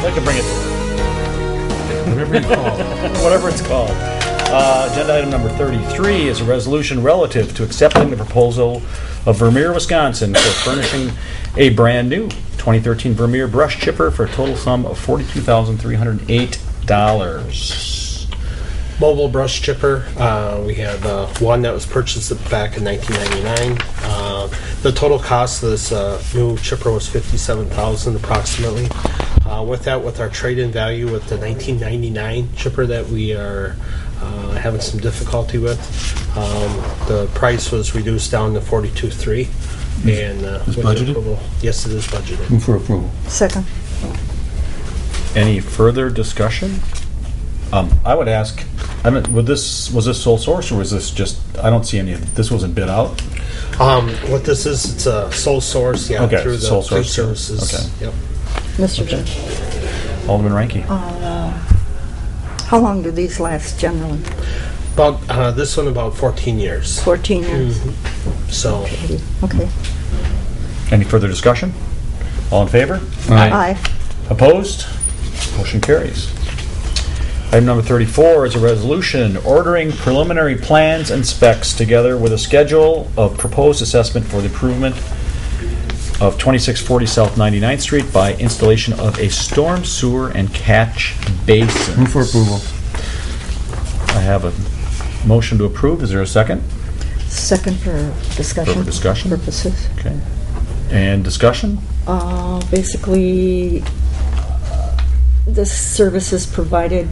like to bring it to Whatever you call it. whatever it's called. Agenda item number 33 is a resolution relative to accepting the proposal of Vermeer, Wisconsin for furnishing a brand new 2013 Vermeer brush chipper for a total sum of $42,308. Mobile brush chipper. We have one that was purchased back in 1999. The total cost of this new chipper was $57,000 approximately. With that, with our trade-in value with the 1999 chipper that we are having some difficulty with, the price was reduced down to $42,300. And Is with budgeted? approval, yes, it is budgeted. Move for approval. Second. Any further discussion? I would ask, was this sole source or was this just, I don't see any of, this wasn't bid out? What this is, it's a sole source, Okay, through the sole police source. services. Okay. Yep. Mr. Judge, Alderman Ranky. how long do these last generally? About this one about 14 years. 14 years? So Okay. Any further discussion? All in favor? Aye. Opposed? Motion carries. Item number 34 is a resolution ordering preliminary plans and specs together with a schedule of proposed assessment for the improvement of 2640 South 99th Street by installation of a storm sewer and catch basin. Move for approval. I have a motion to approve. Is there a second? Second for discussion. For discussion? Purposes. Okay. And discussion? Basically, this service is provided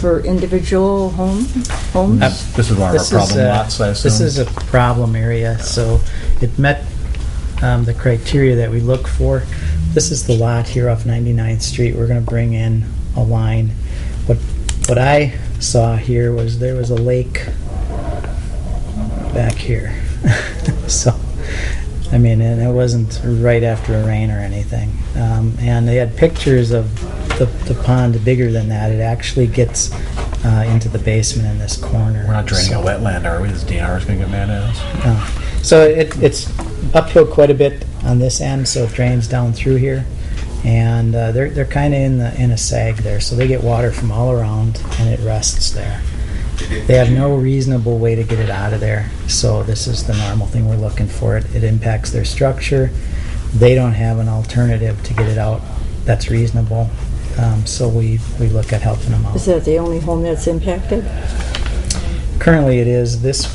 for individual homes? This is one of our This is, problem lots, I assume? This is a problem area, so it met the criteria that we look for. This is the lot here off 99th Street. We're going to bring in a line. What I saw here was there was a lake back here. So, I mean, and it wasn't right after a rain or anything. And they had pictures of the pond bigger than that. It actually gets into the basement in this corner. We're not draining So- a wetland, are we? This DNR is going to get mad at us. no. So it's uphill quite a bit on this end, so it drains down through here, and they're kind of in a sag there, so they get water from all around, and it rests there. They have no reasonable way to get it out of there, so this is the normal thing we're looking for. It impacts their structure. They don't have an alternative to get it out that's reasonable, so we look at helping them out. Is that the only home that's impacted? Currently, it is. This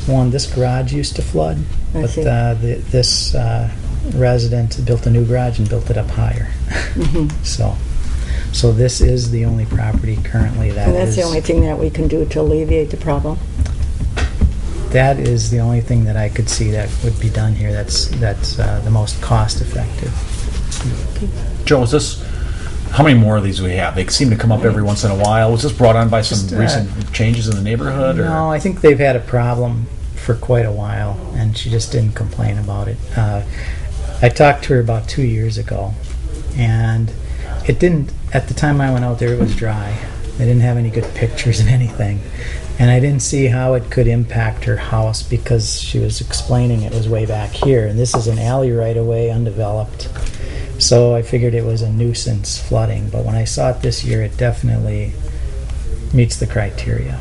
garage used to flood, I but see. this resident built a new garage and built it up higher. Mhm. So this is the only property currently that And that's is. the only thing that we can do to alleviate the problem? That is the only thing that I could see that would be done here. That's the most cost effective. Joe, is this, how many more of these do we have? They seem to come up every once in a while. Was this brought on by some Just, recent changes in the neighborhood? Or? No, I think they've had a problem for quite a while, and she just didn't complain about it. I talked to her about 2 years ago, and it didn't, at the time I went out there, it was dry. They didn't have any good pictures of anything. And I didn't see how it could impact her house because she was explaining it was way back here, and this is an alley right away, undeveloped. So I figured it was a nuisance flooding, but when I saw it this year, it definitely meets the criteria.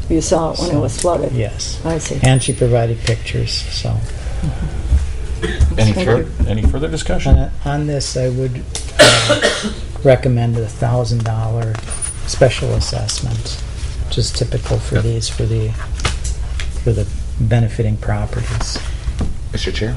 You saw it when it was flooded? Yes. I see. And she provided pictures, so. Any, Thank fur- you. any further discussion? On this, I would recommend a $1,000 special assessment, which is typical for these, for the benefiting properties. Mr. Chair?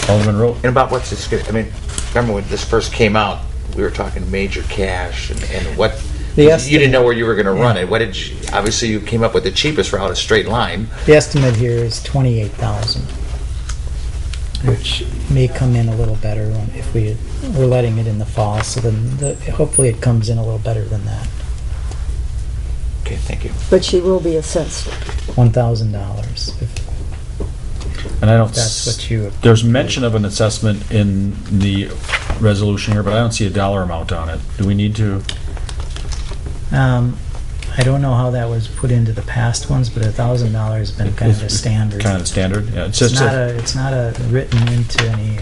Alderman Rowe. And about what's this, I mean, remember when this first came out, we were talking major cash and what, The you estimate- didn't know where you were going to run Yeah. it. What did you, obviously you came up with the cheapest route, a straight line. The estimate here is $28,000, which may come in a little better if we're letting it in the fall, so then hopefully it comes in a little better than that. Okay, thank you. But she will be assessed. $1,000, if And I don't. that's what you. There's mention of an assessment in the resolution here, but I don't see a dollar amount on it. Do we need to? I don't know how that was put into the past ones, but $1,000 has been kind of the standard. Kind of the standard? Yeah, it's It's just not it's not written into any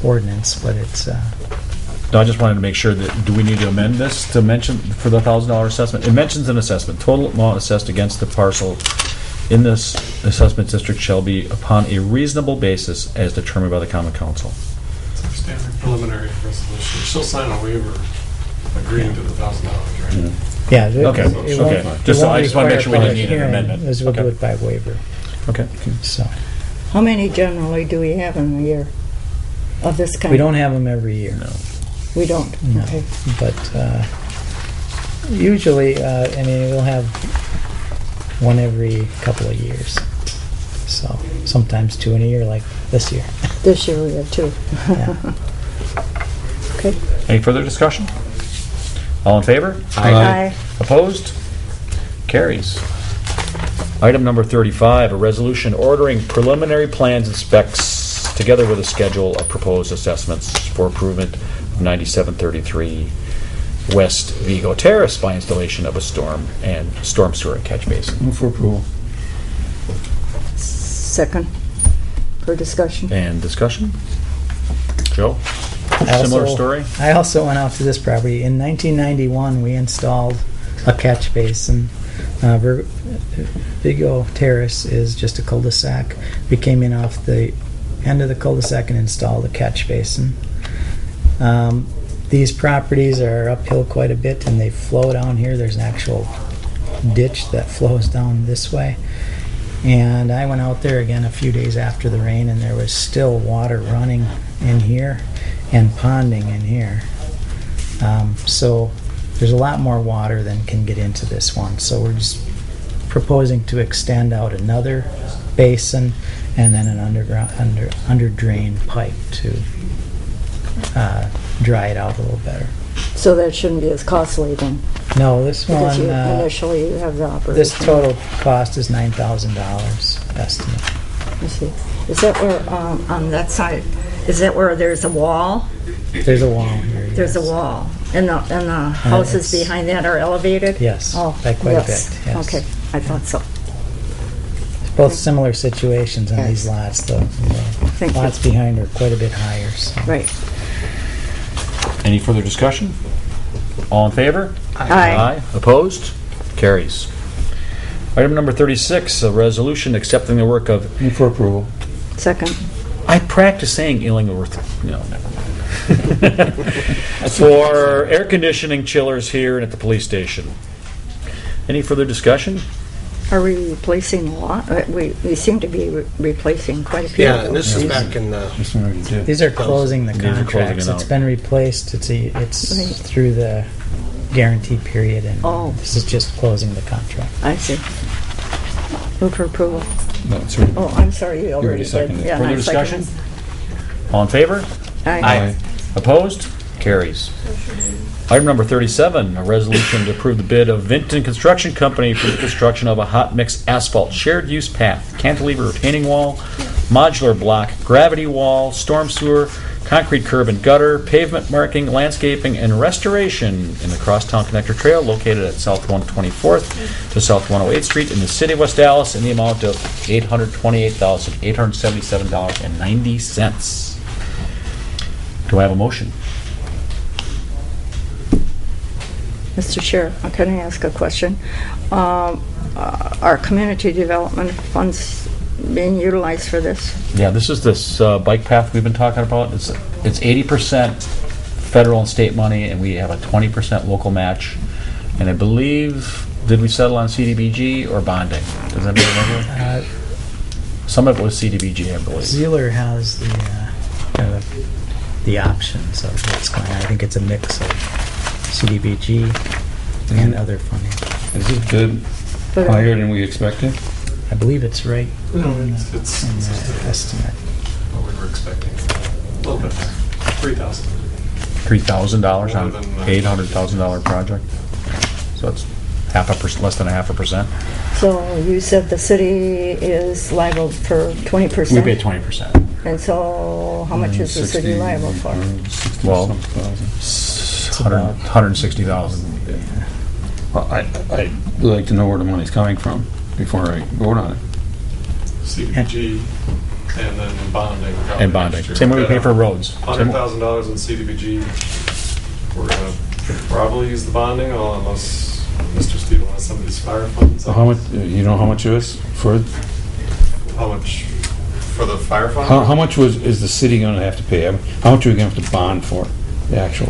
ordinance, but it's No, I just wanted to make sure that, do we need to amend this to mention for the $1,000 assessment? It mentions an assessment. Total amount assessed against the parcel in this assessment district shall be upon a reasonable basis as determined by the common council. It's our standard preliminary resolution. She'll sign a waiver agreeing to the $1,000, right? Yeah. Okay, okay. Just- I just wanna make sure we didn't need an amendment. As we'll do Okay. it by waiver, Okay. so. How many generally do we have in a year of this kind? We don't have them every year. No. We don't? No, Okay. but usually, I mean, we'll have one every couple of years. So sometimes two in a year, like this year. This year we have 2. Yeah. Okay. Any further discussion? All in favor? Aye. Opposed? Carries. Item number 35, a resolution ordering preliminary plans and specs together with a schedule of proposed assessments for improvement of 9733 West Vigo Terrace by installation of a storm sewer and catch basin. Move for approval. Second. For discussion. And discussion? Joe? I Similar also- story? I also went out to this property. In 1991, we installed a catch basin. Vigo Terrace is just a cul-de-sac. We came in off the end of the cul-de-sac and installed a catch basin. These properties are uphill quite a bit and they flow down here. There's an actual ditch that flows down this way. And I went out there again a few days after the rain and there was still water running in here and ponding in here. So there's a lot more water than can get into this one. So we're just proposing to extend out another basin and then an under drain pipe to dry it out a little better. So that shouldn't be as costly then? No, this Because one, initially you have the operation. this total cost is $9,000 estimate. I see. Is that where, on that side, is that where there's a wall? There's a wall here. There's a yes. wall. And the houses it's- behind that are elevated? Yes, Oh, by quite a yes. bit, yes. Okay, I thought so. Both similar situations on Yes. these lots. The Thank you. lots behind are quite a bit higher. So. Right. Any further discussion? All in favor? Aye. Opposed? Carries. Item number 36, a resolution accepting the work of, Move for approval. Second. I practice saying Illingworth, no, never mind. For air conditioning chillers here and at the police station. Any further discussion? Are we replacing a lot? We seem to be replacing quite a few. Yeah, of and this those. is back in This one already did. These are closing the These are closing contracts. it It's out. been replaced. It's Right. through the guarantee period, and Oh. this is just closing the contract. I see. Move for approval. No, it's already. Oh, I'm sorry, you already did. seconded. Yeah, Further I seconded. discussion? All in favor? Aye. Opposed? Carries. Item number 37, a resolution to approve the bid of Vinton Construction Company for the construction of a hot mix asphalt shared use path, cantilever retaining wall, modular block, gravity wall, storm sewer, concrete curb and gutter, pavement marking, landscaping, and restoration in the Crosstown Connector Trail located at South 124th to South 108th Street in the city of West Dallas in the amount of $828,877.90. Do I have a motion? Mr. Chair, can I ask a question? Are community development funds being utilized for this? Yeah, this is this bike path we've been talking about. It's 80% federal and state money, and we have a 20% local match. And I believe, did we settle on CDBG or bonding? Does anybody remember? Some of it was CDBG, I believe. Zeeler has the kind of the options of what's going on. I think it's a mix of CDBG and other funding. Is this bid But, higher than we expected? I believe it's right No, it's in consistent the estimate. with what we were expecting. A little bit higher. 3,000. $3,000 on More than, $800,000 project. So it's less than 0.5%. So you said the city is liable for 20%? We pay 20%. And so how much is the city liable for? Well, $60,000. 160,000. Well, I'd like to know where the money's coming from before I vote on it. CDBG and then bonding. And bonding. Same way we pay for roads. $100,000 in CDBG, We're gonna probably use the bonding unless Mr. Steele wants some of these fire funds. So how much, you know how much it was for, How much for the fire fund? how much is the city gonna have to pay? How much are we gonna have to bond for, the actual?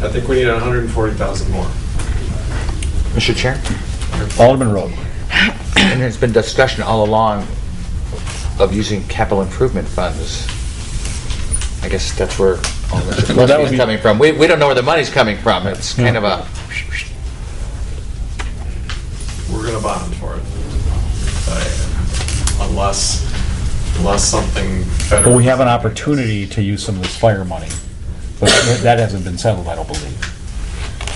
I think we need 140,000 more. Mr. Chair? Alderman Rowe. And there's been discussion all along of using capital improvement funds. I guess that's where all this Well, that would is be- coming from. We don't know where the money's coming from. It's kind of a, We're gonna bond for it. Unless something better. But we have an opportunity to use some of this fire money. But that hasn't been settled, I don't believe.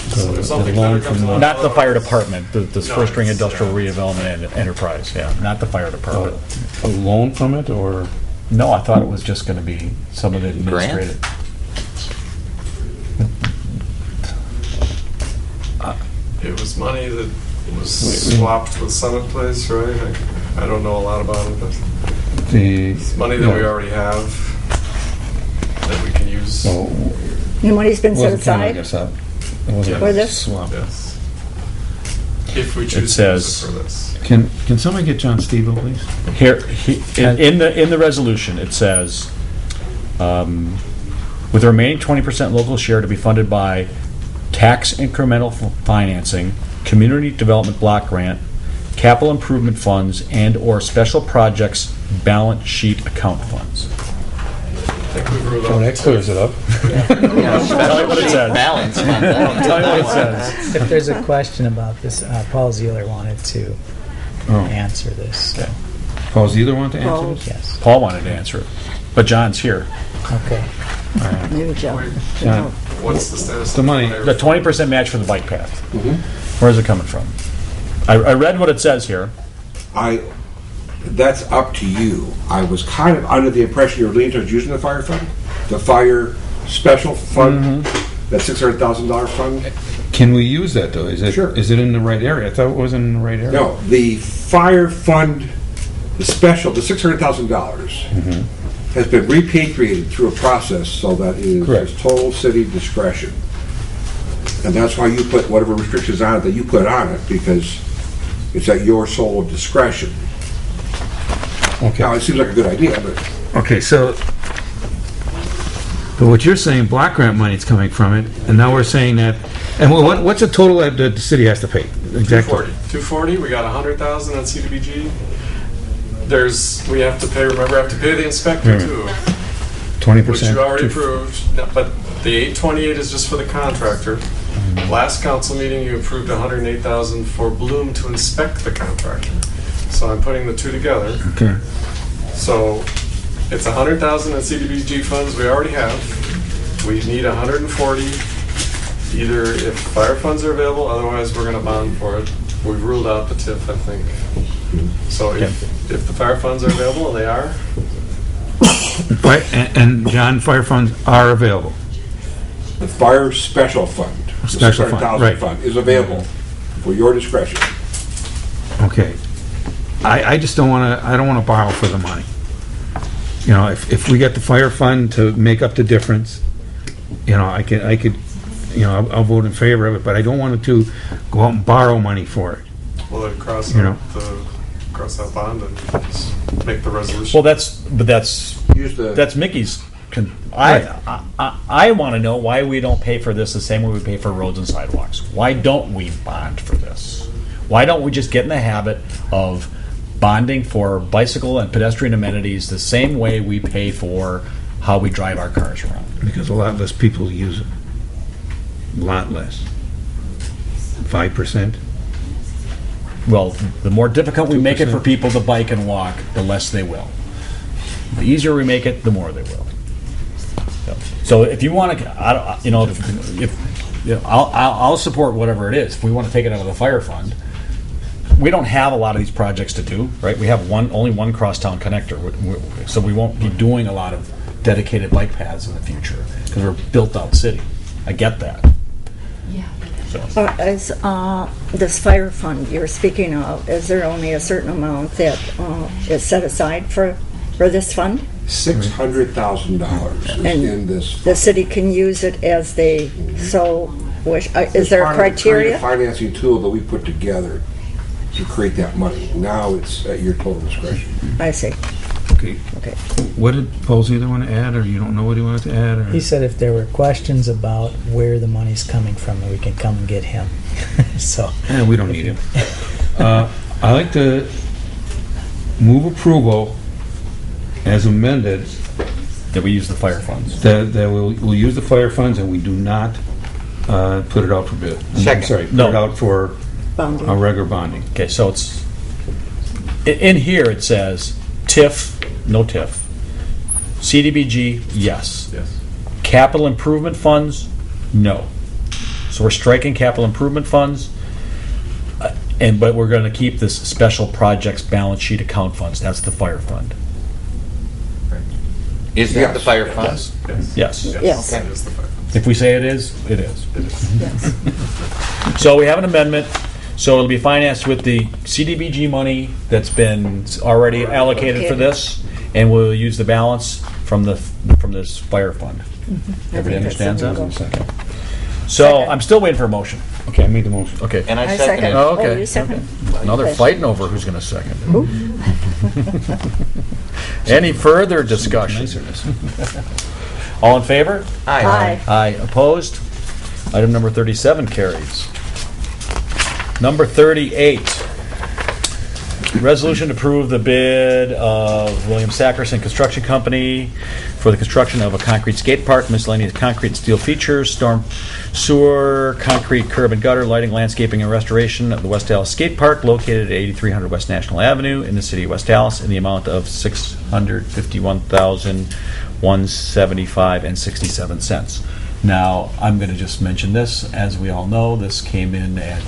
So if something the loan better comes from the- along, Not the fire department, this No, first ring it's, industrial yeah. redevelopment and enterprise, yeah, not the fire department. A loan from it, or? No, I thought it was just gonna be some of the Grant? administrative. it was money that was swapped with Summit Place, right? I don't know a lot about it, but The it's money that we already have that we can use. So, The money's been it set wasn't counted, I aside? guess, that. It wasn't For this? swap. Yes. If we choose to use says- it for this. Can somebody get John Stevo, please? Here, in the resolution, it says, with the remaining 20% local share to be funded by tax incremental financing, community development block grant, capital improvement funds, and/or special projects balance sheet account funds. I think we've ruled out. Well, that clears it up. Tell me what it says. balance. Tell me what it says. If there's a question about this, Paul Zeeler wanted to Oh. answer this. So, Paul Zeeler want to answer Paul. this? yes. Paul wanted to answer it, but John's here. Okay. Maybe Joe. John, What's the status? The money- of The 20% match for the bike path. Mm-hmm. Where's it coming from? I read what it says here. That's up to you. I was kind of under the impression you were leaning towards using the fire fund, the fire special fund, that $600,000 fund. Can we use that, though? Is it, Sure. is it in the right area? I thought it wasn't in the right area. No, the fire fund, the special, the $600,000 has been repatriated through a process so that it is Correct. total city discretion. And that's why you put whatever restrictions on it that you put on it, because it's at your sole discretion. Now, Okay. it seems like a good idea, but Okay, so, but what you're saying, block grant money's coming from it, and now we're saying that, and what's the total that the city has to pay? Exactly. 240, we got 100,000 on CDBG. We have to pay, remember, I have to pay the inspector too, 20%? which you already approved. No, but the 828 is just for the contractor. Last council meeting, you approved 108,000 for Bloom to inspect the contractor. So I'm putting the two together. Okay. So it's 100,000 in CDBG funds we already have. We need 140, either if fire funds are available, otherwise we're gonna bond for it. We've ruled out the TIF, I think. So if the fire funds are available, and they are, Right, and John, fire funds are available. the fire special fund, the Special fund, $600,000 right. fund, is available for your discretion. Okay. I just don't want to, I don't want to borrow for the money. You know, if we get the fire fund to make up the difference, you know, I could, you know, I'll vote in favor of it, but I don't want to go out and borrow money for it. we'll then cross You know. that bond and just make the resolution. Well, that's Use the. Mickey's. I want to know why we don't pay for this the same way we pay for roads and sidewalks. Why don't we bond for this? Why don't we just get in the habit of bonding for bicycle and pedestrian amenities the same way we pay for how we drive our cars around? Because a lot less people use it. A lot less. 5%? Well, the more difficult we make it for people to bike and walk, the less they will. The easier we make it, the more they will. So if you want to, you know, I'll support whatever it is. If we want to take it out of the fire fund, we don't have a lot of these projects to do, right? We have only one crosstown connector, so we won't be doing a lot of dedicated bike paths in the future because we're a built-out city. I get that. Is this fire fund you're speaking of, is there only a certain amount that is set aside for this fund? $600,000 is And in this. The city can use it as they so wish. Is there a Part of the criteria? creative financing tool that we put together to create that money. Now it's at your total discretion. I see. Okay. Okay. What did Paul's either want to add, or you don't know what he wanted to add? Or? He said if there were questions about where the money's coming from, we can come and get him. So. We don't need him. I'd like to move approval as amended That we use the fire funds. that we'll use the fire funds and we do not put it out for bid. Second. Sorry, put No. it out for Bonding. regular bonding. Okay, so it's, in here it says TIF, no TIF. CDBG, yes. Yes. Capital improvement funds, no. So we're striking capital improvement funds, but we're gonna keep this special projects balance sheet account funds, that's the fire fund. Is that the Yes. fire fund? Yes. Yes. Yes. That is the fire. If we say it is, it is. It is. Yes. So we have an amendment, so it'll be financed with the CDBG money that's been already allocated for this, and we'll use the balance from this fire fund. Everybody think that's understands the that? way to go. So Second. I'm still waiting for a motion. Okay, I made the motion. Okay. And I I second second. it. Oh, okay. Oh, you second? Another Okay. fighting over who's going to second. Any further discussion? All in favor? Aye. Aye. Opposed? Item number 37 carries. Number 38, resolution to approve the bid of William Sackerson Construction Company for the construction of a concrete skate park, miscellaneous concrete and steel features, storm sewer, concrete curb and gutter, lighting, landscaping, and restoration of the West Dallas Skate Park located at 8300 West National Avenue in the city of West Dallas in the amount of $651,175.67. Now, I'm going to just mention this. As we all know, this came in at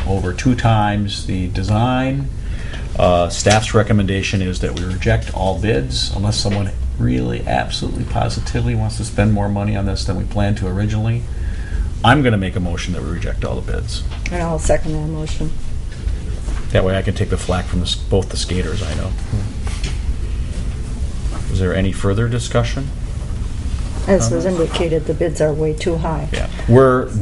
over 2 times the design. Staff's recommendation is that we reject all bids unless someone really absolutely positively wants to spend more money on this than we planned to originally. I'm going to make a motion that we reject all the bids. And I'll second that motion. That way I can take the flack from both the skaters, I know. Is there any further discussion? As was indicated, the bids are way too high. Yeah.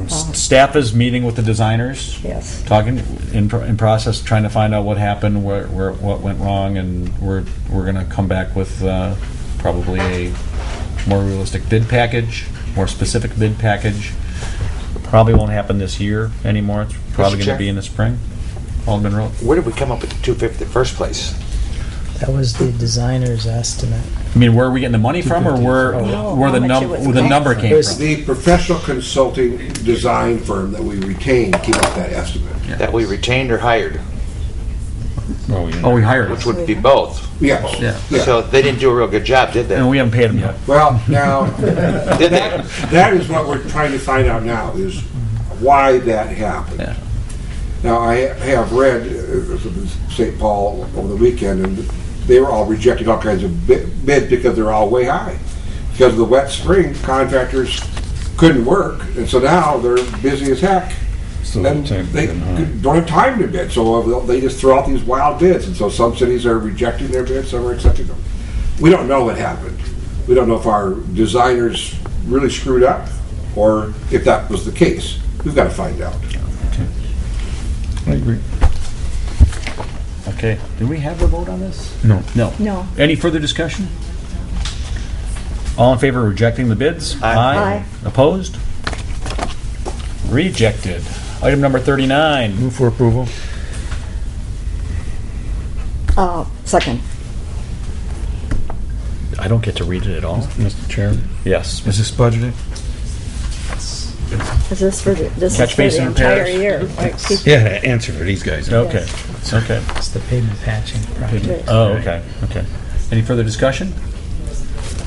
Staff is meeting with the designers, Yes. talking in process, trying to find out what happened, what went wrong, and we're going to come back with probably a more realistic bid package, more specific bid package. Probably won't happen this year anymore. It's probably going Mr. Chair? to be in the spring. Alderman Rowe. Where did we come up with the 250 in the first place? That was the designer's estimate. I mean, where are we getting the money from, or where No, the how much it was number cost. came It was- from? The professional consulting design firm that we retained came up with that estimate. That we retained or hired, Oh, yeah. Oh, we hired which them. would be both. Yes. Yeah. So they didn't do a real good job, did they? And we haven't paid them yet. Well, now, Did they? that is what we're trying to find out now, is why that happened. Yeah. Now, I have read St. Paul over the weekend, and they were all rejecting all kinds of bids because they're all way high. Because of the wet spring, contractors couldn't work, and so now they're busy as heck. So And time they bid, huh? don't have time to bid, so they just throw out these wild bids, and so some cities are rejecting their bids, some are accepting them. We don't know what happened. We don't know if our designers really screwed up, or if that was the case. We've got to find out. I agree. Okay. Did we have a vote on this? No. No. No. Any further discussion? All in favor of rejecting the bids? Aye. Opposed? Rejected. Item number 39. Move for approval. Second. I don't get to read it at all. Mr. Chairman. Yes. Is this budgeted? Is this for this Catch is for basin the entire repairs. year? Right, keep- Yeah, answer for these guys. Okay. Okay. It's the pavement patching project. Oh, okay. Okay. Any further discussion?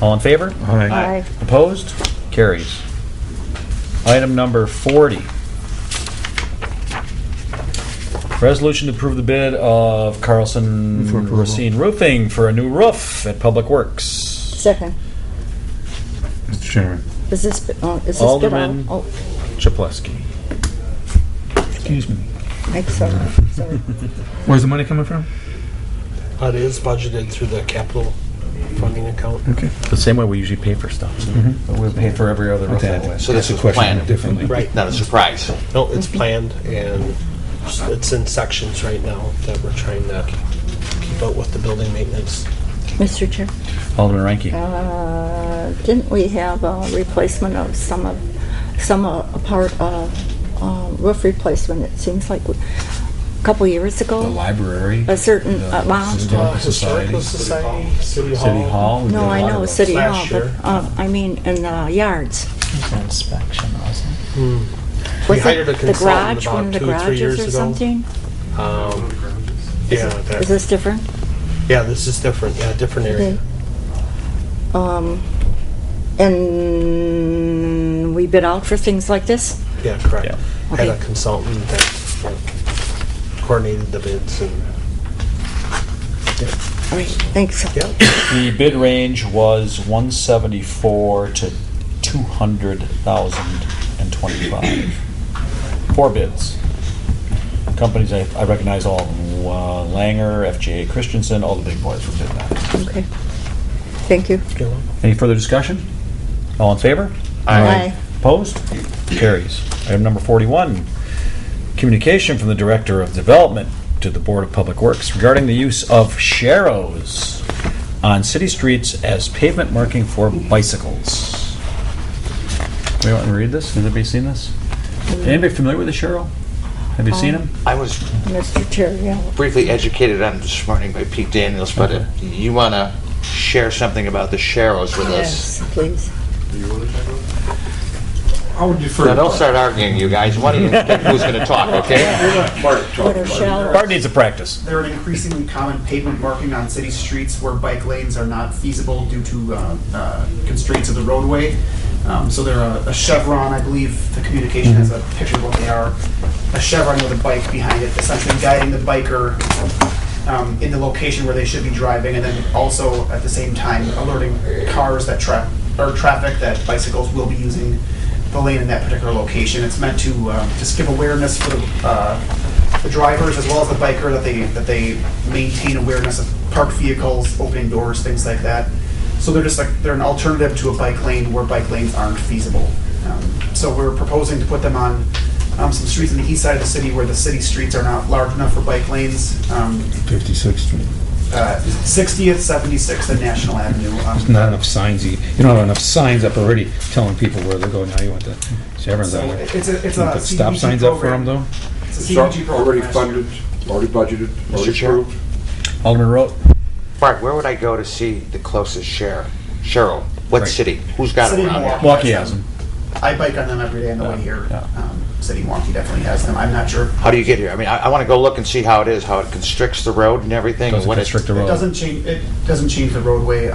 All in favor? Aye. Aye. Opposed? Carries. Item number 40. Resolution to approve the bid of Carlson Move for approval. Racine Roofing for a new roof at Public Works. Second. Mr. Chairman. Is this bid out? Alderman. Oh, Chaplewski. Excuse me. sorry. Where's the money coming from? It is budgeted through the capital funding account. Okay. The same way we usually pay for stuff. We pay for every other roof that way. So this That's a was question planned differently. Right. Not a surprise. No, it's planned, and it's in sections right now that we're trying to keep up with the building maintenance. Mr. Chair, Alderman Ranky. didn't we have a replacement of some part of roof replacement? It seems like a couple years The ago. library. A certain amount. Historical Society, City City Hall. we No, did a I lot of know those. City Hall, Last but year. I mean in the yards. It was an inspection, wasn't it? We Was hired a it the consultant garage, one about of the 2 or 3 garages years or ago. something? Yeah, Is this different? yeah, this is different. Yeah, different area. Okay. And we bid out for things like this? Yeah, correct. Yeah. Had a Okay. consultant that coordinated the bids and. All right, thanks. Yeah. The bid range was 174 to 200,025. 4 bids. Companies I recognize all of them. Langer, FJA Christensen, all the big boys were bid that. Okay. Thank you. Any further discussion? All in favor? Aye. Opposed? Carries. Item number 41, communication from the Director of Development to the Board of Public Works regarding the use of sharrows on city streets as pavement marking for bicycles. We want to read this? Has anybody seen this? Anybody familiar with the sharrow? Have you seen them? I was Mr. Chair, yeah. briefly educated on it this morning by Pete Daniels, but if you want to share something about the sharrows with us. Yes, please. Do you want to talk about it? I would defer Now, to don't Bart. start arguing, you guys. One of you pick who's going to talk, okay? Bart, talk What are about it. shallow? Bart needs a practice. They're an increasingly common pavement marking on city streets where bike lanes are not feasible due to constraints of the roadway. So they're a chevron, I believe the communication has a picture of what they are. A chevron with a bike behind it, essentially guiding the biker in the location where they should be driving, and then also at the same time alerting cars that traffic that bicycles will be using the lane in that particular location. It's meant to just give awareness for the drivers as well as the biker that they maintain awareness of parked vehicles, opening doors, things like that. So they're an alternative to a bike lane where bike lanes aren't feasible. So we're proposing to put them on some streets on the east side of the city where the city streets are not large enough for bike lanes. 56th Street. 60th, 76th, and National Avenue. There's not enough signs. You don't have enough signs up already telling people where they're going. Now you want the chevrons So on. it's a Put stop CDBG signs up for them program. though? It's a It's CDBG program already last funded, already budgeted, already Chair? approved. Alderman Rote. Bart, where would I go to see the closest Cheryl? What Right. city? Who's got City it of around here? Milwaukee has them. I bike on them every day on the way here. Yeah. City of Milwaukee definitely has them. I'm not sure. How do you get here? I mean, I want to go look and see how it is, how it constricts the road and everything. Doesn't what constrict the It road. doesn't change. It doesn't change the roadway.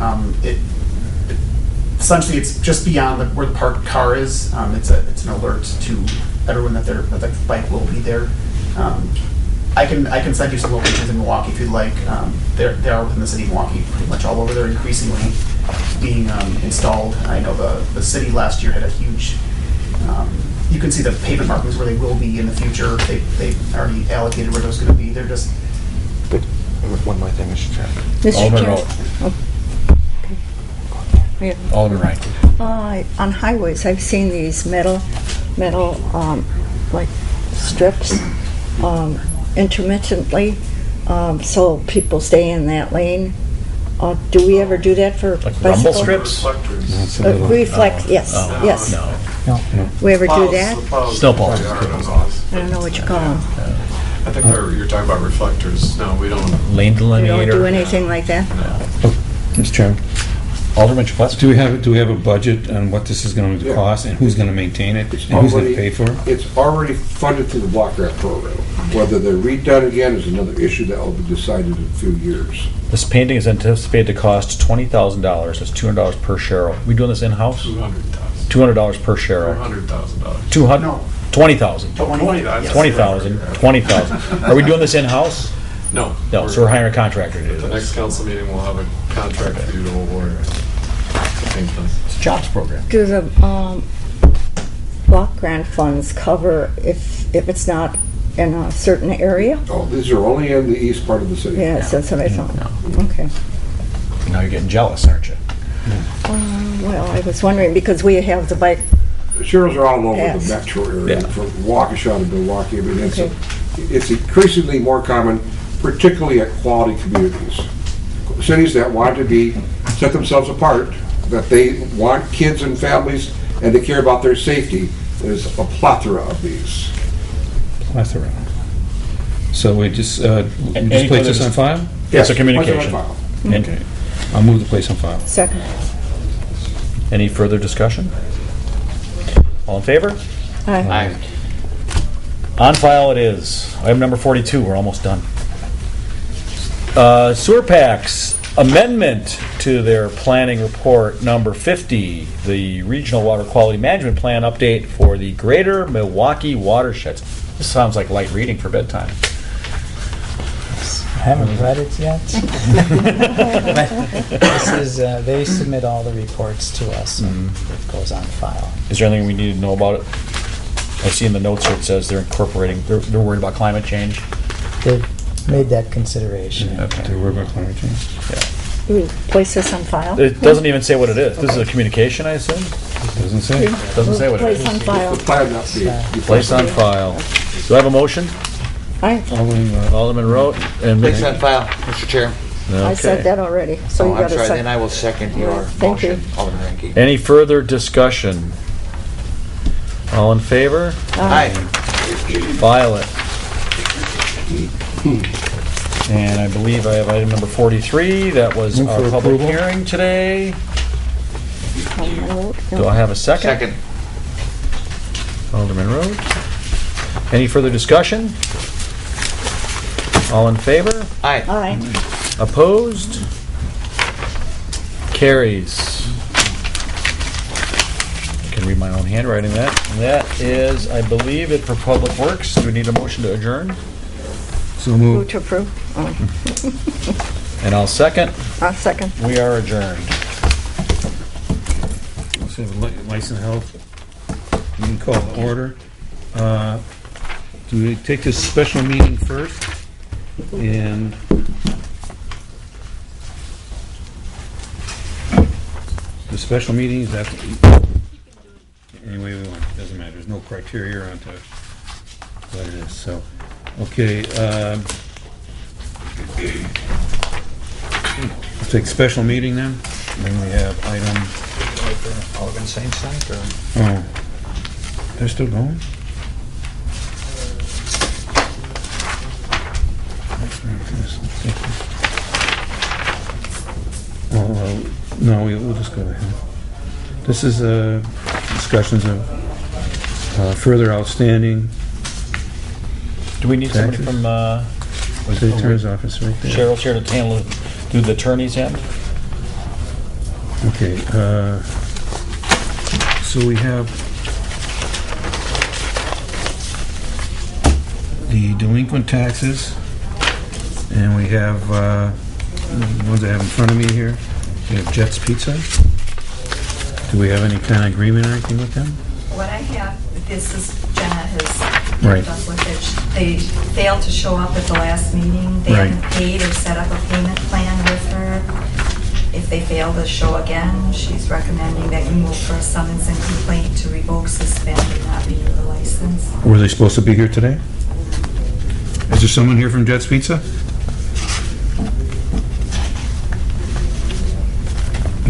Essentially, it's just beyond where the parked car is. It's an alert to everyone that the bike will be there. I can send you some locations in Milwaukee if you'd like. They are within the city of Milwaukee, pretty much all over. They're increasingly being installed. I know the city last year had a huge. You can see the pavement markings where they will be in the future. They already allocated where those going to be. They're just. But one more thing, Mr. Chairman. Mr. Alderman Chair. Rote. Oh. Okay. Yeah. Alderman Rankin. On highways, I've seen these metal, like strips, intermittently, so people stay in that lane. Do we ever do that for Like bicycle? rumble strips? Reflectors. That's a little- Reflect, yes, Oh, yes. No. We ever do Plows- that? the plows Snowplows. usually are those off. I don't know what you call them. I think you're talking about reflectors. No, we don't. Lane You delineator. don't do anything like that? Mr. Chairman, Alderman Chapleski. do we have a budget on what this is going to Yeah. cost and who's going to maintain it and It's who's going to already- pay for it? It's already funded through the block grant program. Whether they're redone again is another issue that will be decided in a few years. This painting is anticipated to cost $20,000. That's $200 per sharrow. We doing this in-house? $200,000. $200 per sharrow. $200,000. 200? No. 20,000. 20. That's 20,000. 20,000. Are we doing this in-house? No. No, so we're hiring a contractor to do The next this. council meeting, we'll have a contract for you to award. Paint this. It's a jobs program. Do the block grant funds cover if it's not in a certain area? Oh, these are only in the east part of the city. Yes, that's what I thought. Okay. Now you're getting jealous, aren't you? Well, I was wondering, because we have the bike, Cheryl's are all over Yes. the metro area, Yeah. from Waukesha to Milwaukee. I mean, Okay. it's increasingly more common, particularly at quality communities. Cities that want to set themselves apart, that they want kids and families and they care about their safety. There's a plethora of these. Plethora. So we just Any place this further on file? It's a Yes, communication. file. Okay. I'll move the place on file. second. Any further discussion? All in favor? Aye. On file it is. Item number 42, we're almost done. Sewer PAC's amendment to their planning report number 50, the Regional Water Quality Management Plan update for the Greater Milwaukee watersheds. This sounds like light reading for bedtime. I haven't read it yet. But this is, they submit all the reports to us, and it goes on file. Is there anything we need to know about it? I see in the notes here it says they're incorporating, they're worried about climate change. They've made that consideration. Okay. Do we work on climate change? Do we place this on file? It doesn't even say what it is. This is a communication, I assume? Doesn't say. Doesn't say what it Place is. on file. The plan update. You Place on file. Do I have a motion? Aye. Alderman Rote and Place on file, Mr. Chair. I said that already, so Oh, you I'm got a sorry, then second. I will second your Thank you. motion, Alderman Ranky. Any further discussion? All in favor? Aye. File it. And I believe I have item number 43. That was Move our for public approval. hearing today. No. Do I have a second? Second. Alderman Rote. Any further discussion? All in favor? Aye. Aye. Opposed? Carries. I can read my own handwriting. That is, I believe, it for Public Works. Do we need a motion to adjourn? So Move move. to approve. And I'll second. I'll second. We are adjourned. Let's have a license health. You can call to order. Do we take this special meeting first? And the special meeting is after, any way we want, doesn't matter, there's no criteria on to what it is, so, okay, let's take special meeting then, then we have item, Alderman Sain's side, or? oh, they're still going? No, we'll just go ahead. This is discussions of further outstanding Do we need somebody Taxes? from, city attorney's office right there. Cheryl's here to handle, do the attorney's end? Okay, so we have the delinquent taxes, and we have, the ones I have in front of me here, we have Jet's Pizza. Do we have any kind of agreement or anything with them? What I have, this is Jenna has Right. helped us with it. They failed to show up at the last meeting. They Right. haven't paid or set up a payment plan with her. If they fail to show again, she's recommending that you move for a summons and complaint to revoke, suspend, and not renew the license. Were they supposed to be here today? Is there someone here from Jet's Pizza?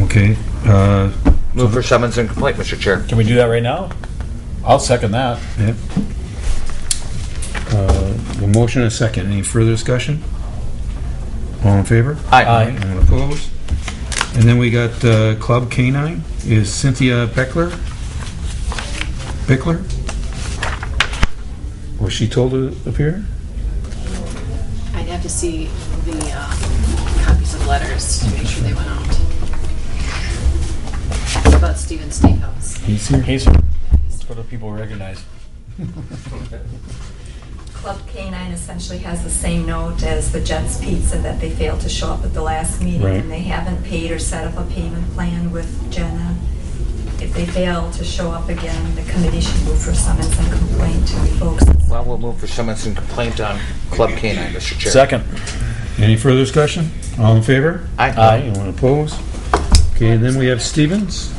Okay, Move for summons and complaint, Mr. Chair. Can we do that right now? I'll second that. yeah. The motion and a second. Any further discussion? All in favor? Aye. Anyone opposed? And then we got Club Canine. Is Cynthia Beckler? Was she told to appear? I'd have to see the copies of letters to make sure they went out. It's about Stephen Steakhouse. He's here. That's what people recognize. Club K-9 essentially has the same note as the Jets Pizza, that they failed to show up at the last meeting, Right. and they haven't paid or set up a payment plan with Jenna. If they fail to show up again, the committee should move for summons and complaint to revoke. Well, we'll move for summons and complaint on Club K-9, Mr. Chair. Second. Any further discussion? All in favor? Aye. Anyone opposed? Okay, then we have Stevens.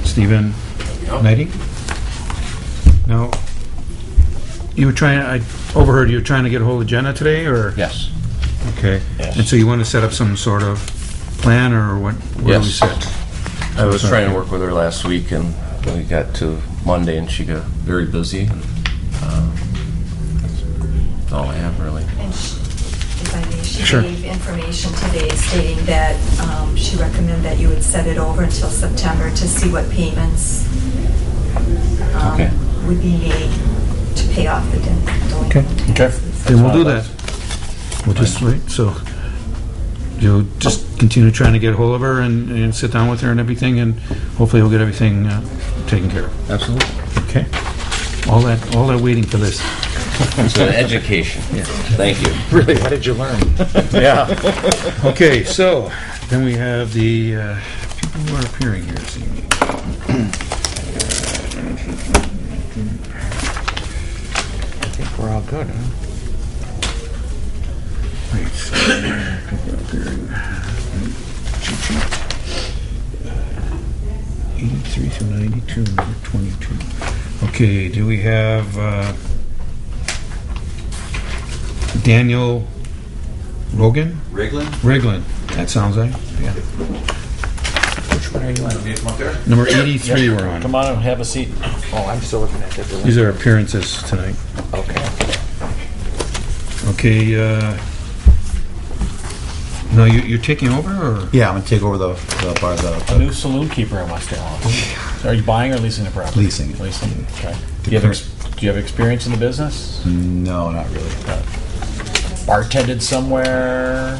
Stephen Knighting. Now, you were trying, I overheard you were trying to get a hold of Jenna today, or? Yes. Okay. Yes. And so you want to set up some sort of plan, or what do we Yes. set? I was trying to work with her last week, and we got to Monday, and she got very busy. And, that's all I have, really. And if I may, she Sure. gave information today stating that she recommended that you would set it over until September to see what payments Okay. would be made to pay off the delinquent Okay. taxes. Then we'll do that. We'll just wait, so you'll just continue trying to get a hold of her and sit down with her and everything, and hopefully we'll get everything taken care of. Absolutely. Okay? All that waiting for this. It's an education. Thank you. Really, what did you learn? Yeah. Okay, so then we have the people who are appearing here this evening. I think we're all good, huh? Wait, so, people appearing. Cheat sheet. 83 through 92, number 22. Okay, do we have Daniel Rogan? Riglin. That sounds like, yeah. Which one are you on? Number 83 we're on. Come on and have a seat. Oh, I'm still looking at that. These are appearances tonight. Okay. Okay, no, you're taking over, or? Yeah, I'm gonna take over the bar, A new saloon keeper in West Dallas. Are you buying or leasing the property? Leasing it. Leasing, okay. Do you have experience in the business? No, not really. Bartended somewhere?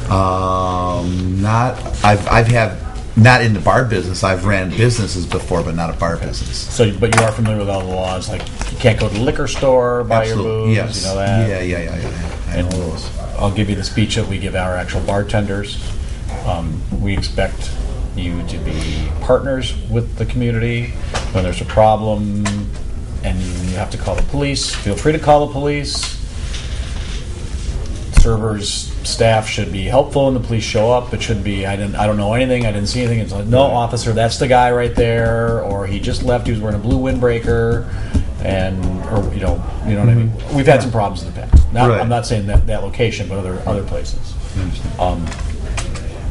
I've had, not in the bar business, I've ran businesses before, but not a bar business. So, but you are familiar with all the laws, like you can't go to the liquor store, buy your booze, Yes. you know that? Yeah. I know those. I'll give you the speech that we give our actual bartenders. We expect you to be partners with the community. When there's a problem and you have to call the police, feel free to call the police. Servers, staff should be helpful when the police show up. It shouldn't be, I don't know anything, I didn't see anything. It's like, no, officer, that's the guy right there, or he just left, he was wearing a blue windbreaker, and, or, you know what I mean? We've had some problems in the past. Right. I'm not saying that location, but other places.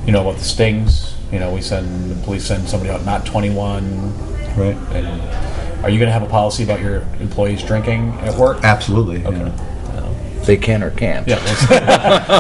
You know about the stings, the police send somebody out not 21. Right. And are you gonna have a policy about your employees drinking at work? Absolutely. Okay. Yeah. They can or can't. Yeah,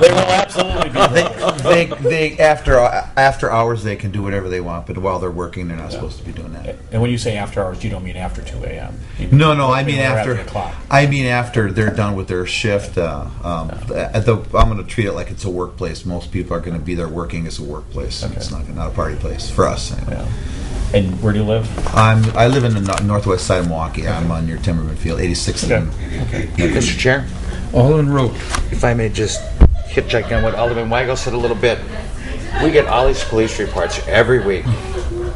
they will absolutely be. They after hours they can do whatever they want, but while they're working, they're not supposed to be doing that. And when you say after hours, you don't mean after 2 a.m. No, I mean Or after. the clock. I mean after they're done with their shift. I'm going to treat it like it's a workplace. Most people are going to be there working as a workplace. Okay. It's not a party place for us. Anyway. Yeah. And where do you live? I live in the northwest side of Milwaukee. I'm on your Timberman Field, 86th. Okay. Mr. Chair, Alderman Rope. if I may just hitchhike on what Alderman Weigel said a little bit. We get all these police reports every week.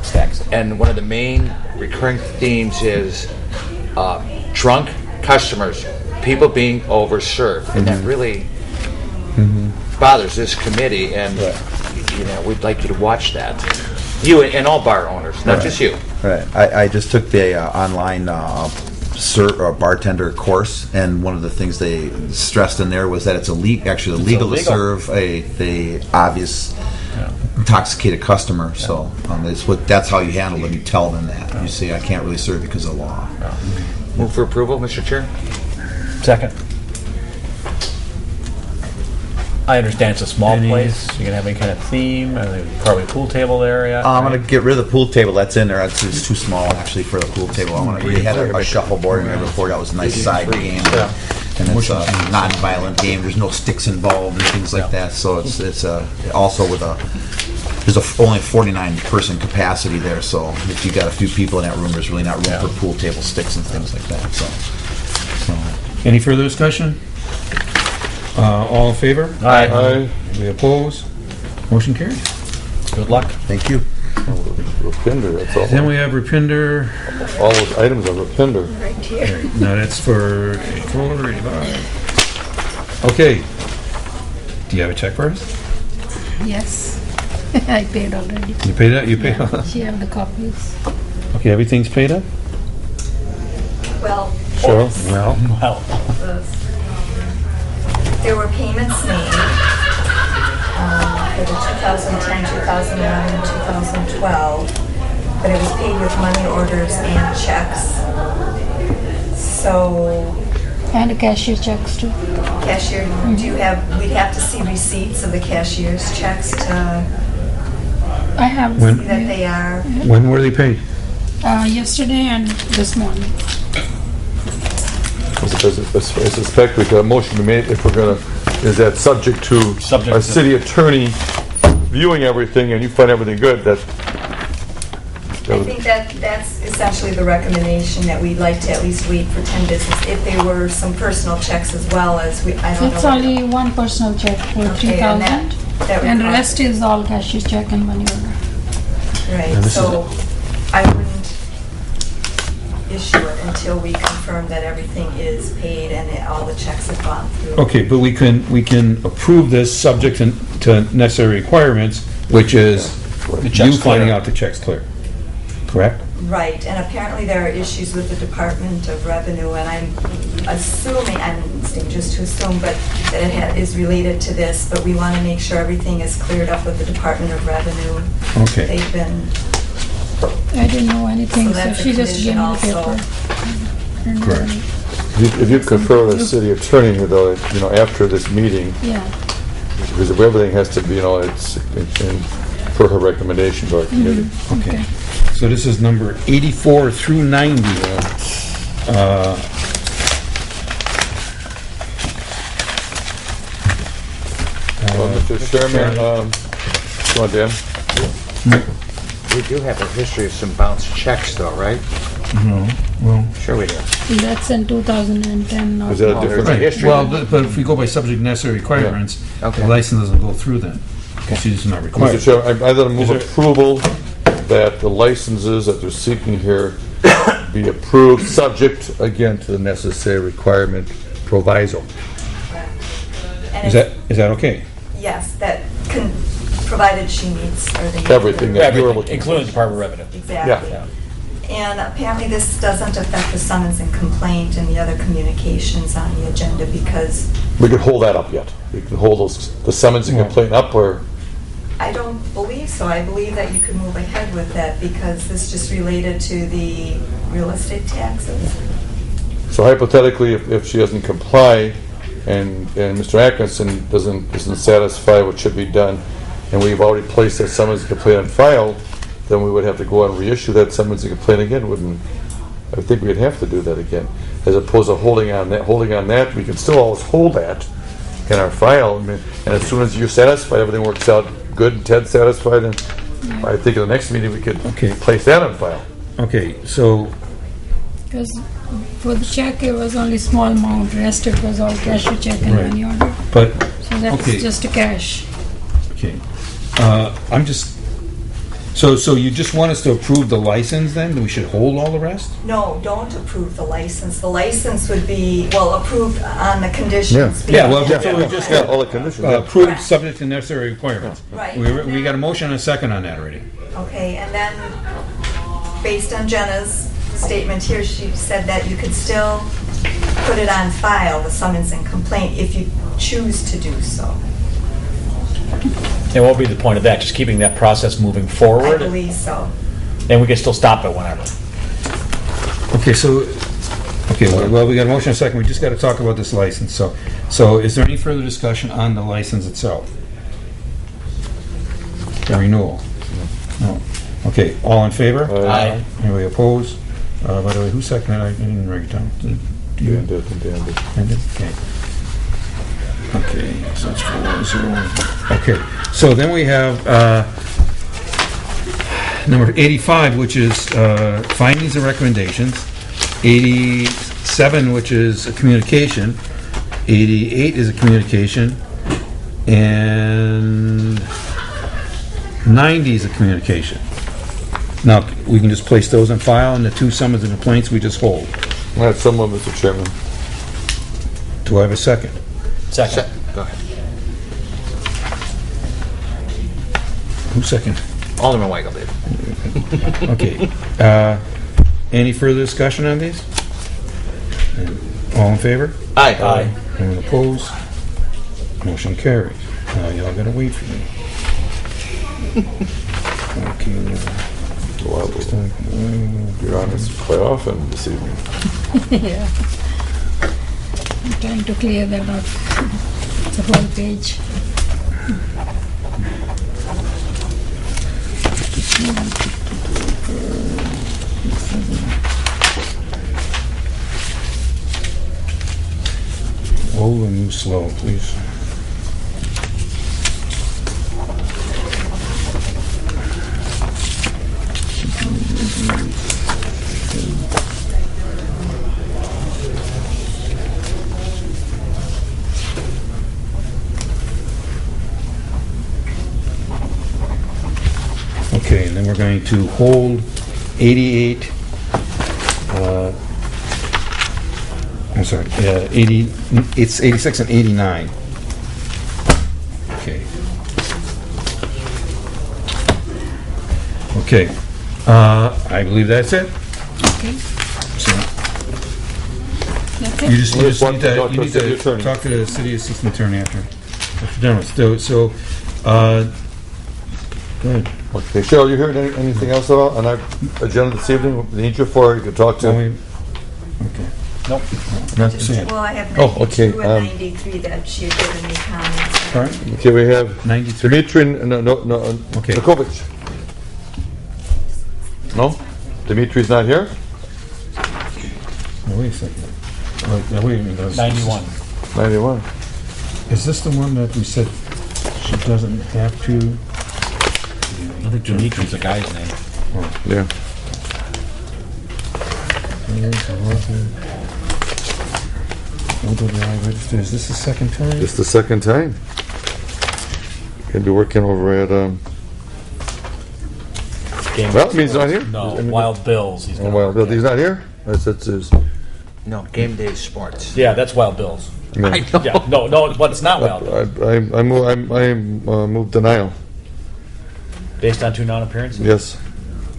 Stacks. And one of the main recurring themes is drunk customers, people being overserved. And that really bothers this committee, and we'd like you to watch that. You and all bar owners, not just you. Right. I just took the online bartender course, and one of the things they stressed in there was that it's illegal to serve a obvious intoxicated customer. So that's how you handle it. You tell them that. You say, I can't really serve because of the law. Move for approval, Mr. Chair. Second. I understand it's a small place. You're gonna have any kind of theme, probably a pool table area. I'm going to get rid of the pool table that's in there. It's too small actually for the pool table. We had a shuffleboard in there before. That was a nice side game. And it's a non-violent game. There's no sticks involved and things like that. So it's also with there's only 49 person capacity there. So if you got a few people in that room, there's really not room for pool table sticks and things like that. So. Any further discussion? All in favor? Aye. Any opposed? Motion carries. Good luck. Thank you. Rapinder, that's all. Then we have Rapinder. All those items are Rapinder. No, that's for 485. Okay, Do you have a check for us? Yes, I paid already. You paid that? You paid? She have the copies. Okay, everything's paid up? Well, Cheryl? Well, there were payments made for the 2010, 2011, and 2012, but it was paid with money orders and checks. So, And cashier checks too. cashier, do you have, we'd have to see receipts of the cashier's checks to I have When- see that they are. when were they paid? Yesterday and this morning. I suspect we got a motion to be made if we're gonna, is that subject to our city attorney viewing everything and you find everything good, that. I think that's essentially the recommendation, that we'd like to at least wait for 10 business. If there were some personal checks as well as, I don't know. It's only one personal check for Okay, 3,000. and that would And cost- rest is all cashier check and money order. Right, so I wouldn't issue it until we confirm that everything is paid and that all the checks have gone through. Okay, but we can approve this subject to necessary requirements, which is you finding out the check's clear. Correct? Right, and apparently there are issues with the Department of Revenue, and I'm assuming, I'm saying just to assume, but that it is related to this, but we want to make sure everything is cleared up with the Department of Revenue. Okay. They've been, I didn't know anything, So so that's a she just gave me the condition paper. also. And, Correct. If you confer with the city attorney, though, after this meeting, Yeah. because if everything has to be, it's for her recommendation to our committee. Okay. So this is number 84 through 90. Mr. Chairman, go on, Dan. We do have a history of some bounced checks though, right? No, well. Sure we do. That's in 2010. Is that a different history? Well, but if we go by subject necessary requirements, the license doesn't go through then. Because it's not required. Mr. Chairman, I'd like to move Is there- approval that the licenses that they're seeking here be approved, subject, again, to the necessary requirement proviso. and Is that okay? yes, that can, provided she meets, or they meet Everything the- that you're looking for. Including Department of Revenue. Exactly. And apparently this doesn't affect the summons and complaint and the other communications on the agenda because We could hold that up yet. We can hold the summons and complaint up, or I don't believe so. I believe that you could move ahead with that because this just related to the real estate taxes. so hypothetically, if she doesn't comply and Mr. Atkinson isn't satisfied what should be done, and we've already placed that summons and complaint on file, then we would have to go out and reissue that summons and complaint again, wouldn't? I think we'd have to do that again, as opposed to holding on that. We can still always hold that in our file, and as soon as you're satisfied, everything works out good, and Ted's satisfied, and I think at the next meeting we could place that on file. Okay, so Because for the check, it was only small amount, rest it was all cashier check and Right. money order. But, So that's okay. just a cash. Okay. I'm just, so you just want us to approve the license then? We should hold all the rest? No, don't approve the license. The license would be, well, approved on the conditions. Yeah, well, that's what we just Yeah, all the conditions. approved subject to necessary requirements. Right. We got a motion and a second on that already. Okay, and then, based on Jenna's statement here, she said that you could still put it on file, the summons and complaint, if you choose to do so. And what would be the point of that? Just keeping that process moving I forward? believe so. And we can still stop it whenever. Okay, well, we got a motion and a second. We just got to talk about this license. So is there any further discussion on the license itself? The renewal? No. Okay, all in favor? Aye. Anybody opposed? By the way, who seconded it? I didn't write it down. Did you? Dan did. Dan did? Okay. Okay, so it's 4-0. Okay, so then we have number 85, which is findings and recommendations. 87, which is a communication. 88 is a communication. And 90 is a communication. Now, we can just place those on file, and the two summons and complaints we just hold. All right, someone, Mr. Chairman. Do I have a second? Second. Go ahead. Who second? Alderman Weigel did. Okay. Any further discussion on these? All in favor? Aye. Aye. Anyone opposed? Motion carries. Now y'all gotta wait for me. Okay. Well, you're on this quite often this evening. Yeah. I'm trying to clear that up. The whole page. Old and move slow, please. Okay, and then we're going to hold 88, I'm sorry, 80, it's 86 and 89. Okay. Okay, I believe that's it. Okay. So, That's you it. just need to talk to the city assistant attorney after you're done with. So, go ahead. Okay, Cheryl, you heard anything else about on our agenda this evening? We need you for, you can talk to. Okay. Nope. Not saying. Well, I have Oh, okay, 92 and 93 that she had given me comments. All right. Okay, we have 93. Dimitri, Okay. Nikovich. No? Dimitri's not here? Oh, wait a second. Wait a minute. that was- 91. 91. Is this the one that we said she doesn't have to? I think Dimitri's the guy's name. Yeah. Register. Is this the second time? This the second time. Gonna be working over at, well, it means he's not here. No, Wild Bills. He's Oh, gonna well, work he's at. not here? That's his. No, Game Day Sports. Yeah, that's Wild Bills. No. I know. Yeah, no, but it's not Wild Bills. I move denial. Based on 2 non-appearances? Yes.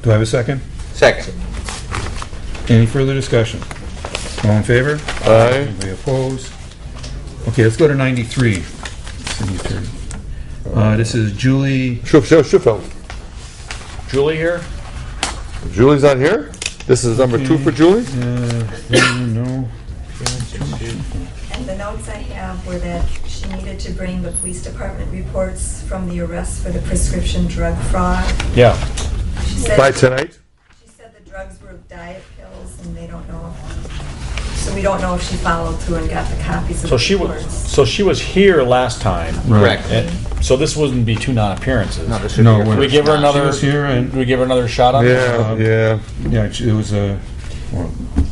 Do I have a second? Second. Any further discussion? All in favor? Aye. Anybody opposed? Okay, let's go to 93. City attorney. This is Julie. Schufeld. Julie here? Julie's not here? This is number 2 for Julie? No. And the notes I have were that she needed to bring the police department reports from the arrest for the prescription drug fraud. Yeah. She said By tonight? She said the drugs were diet pills, and they don't know. So we don't know if she followed through and got the copies of So the she was here last time. Correct. And so this wouldn't be 2 non-appearances. No, this would No, be your Did we first give her time. another? She was here and- Did we give her another shot on it? Yeah. Yeah, it was a.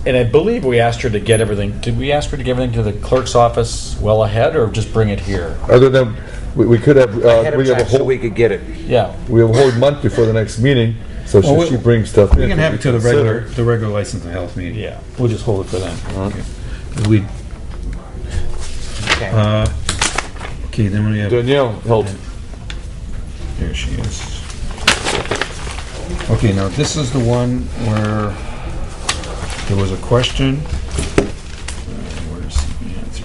And I believe we asked her to get everything. Did we ask her to give everything to the clerk's office well ahead, or just bring it here? Other than, we could have, Ahead of we have a time so whole, we could get it. Yeah. we have a whole month before the next meeting, so Well, she brings stuff in. We can have it to the consider. regular license and health meeting. Yeah. We'll just hold it for then. Uh-huh. We, Okay. okay, then we have, Danielle held. there she is. Okay, now this is the one where there was a question. Where's the answer?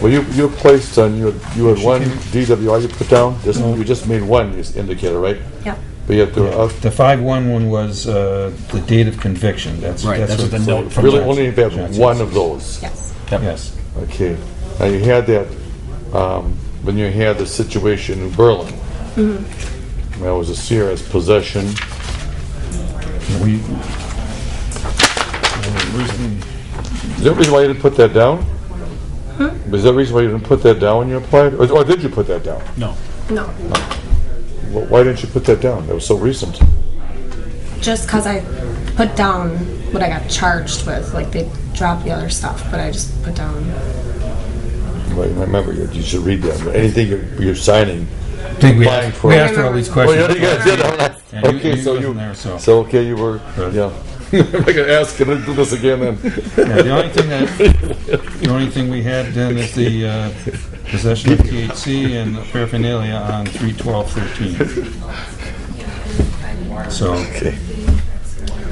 Well, you placed on, you had one She DWI you put down, you just made one indicator, right? Yep. But you have to, The 5-1 one was the date of conviction. That's Right, that's what the note from really Johnson. only have one of those. Yes. Yes. Okay. Now you had that, when you had the situation in Berlin. That was a serious possession. We, Is there a reason why you didn't put that down? Was there a reason why you didn't put that down when you applied? Or did you put that down? No. No, Why didn't you put that down? That was so recent. just because I put down what I got charged with. Like they dropped the other stuff, but I just put down. Right, remember, you should read that. Anything you're signing. I think we applying asked, for. we asked her all these Oh, questions. yeah, you guys did. And Okay, you so wasn't there, so. okay, you were, yeah. I'm not gonna ask you to do this again then. Yeah, the only thing we had then is the possession of THC and paraphernalia on 3/12/13. So,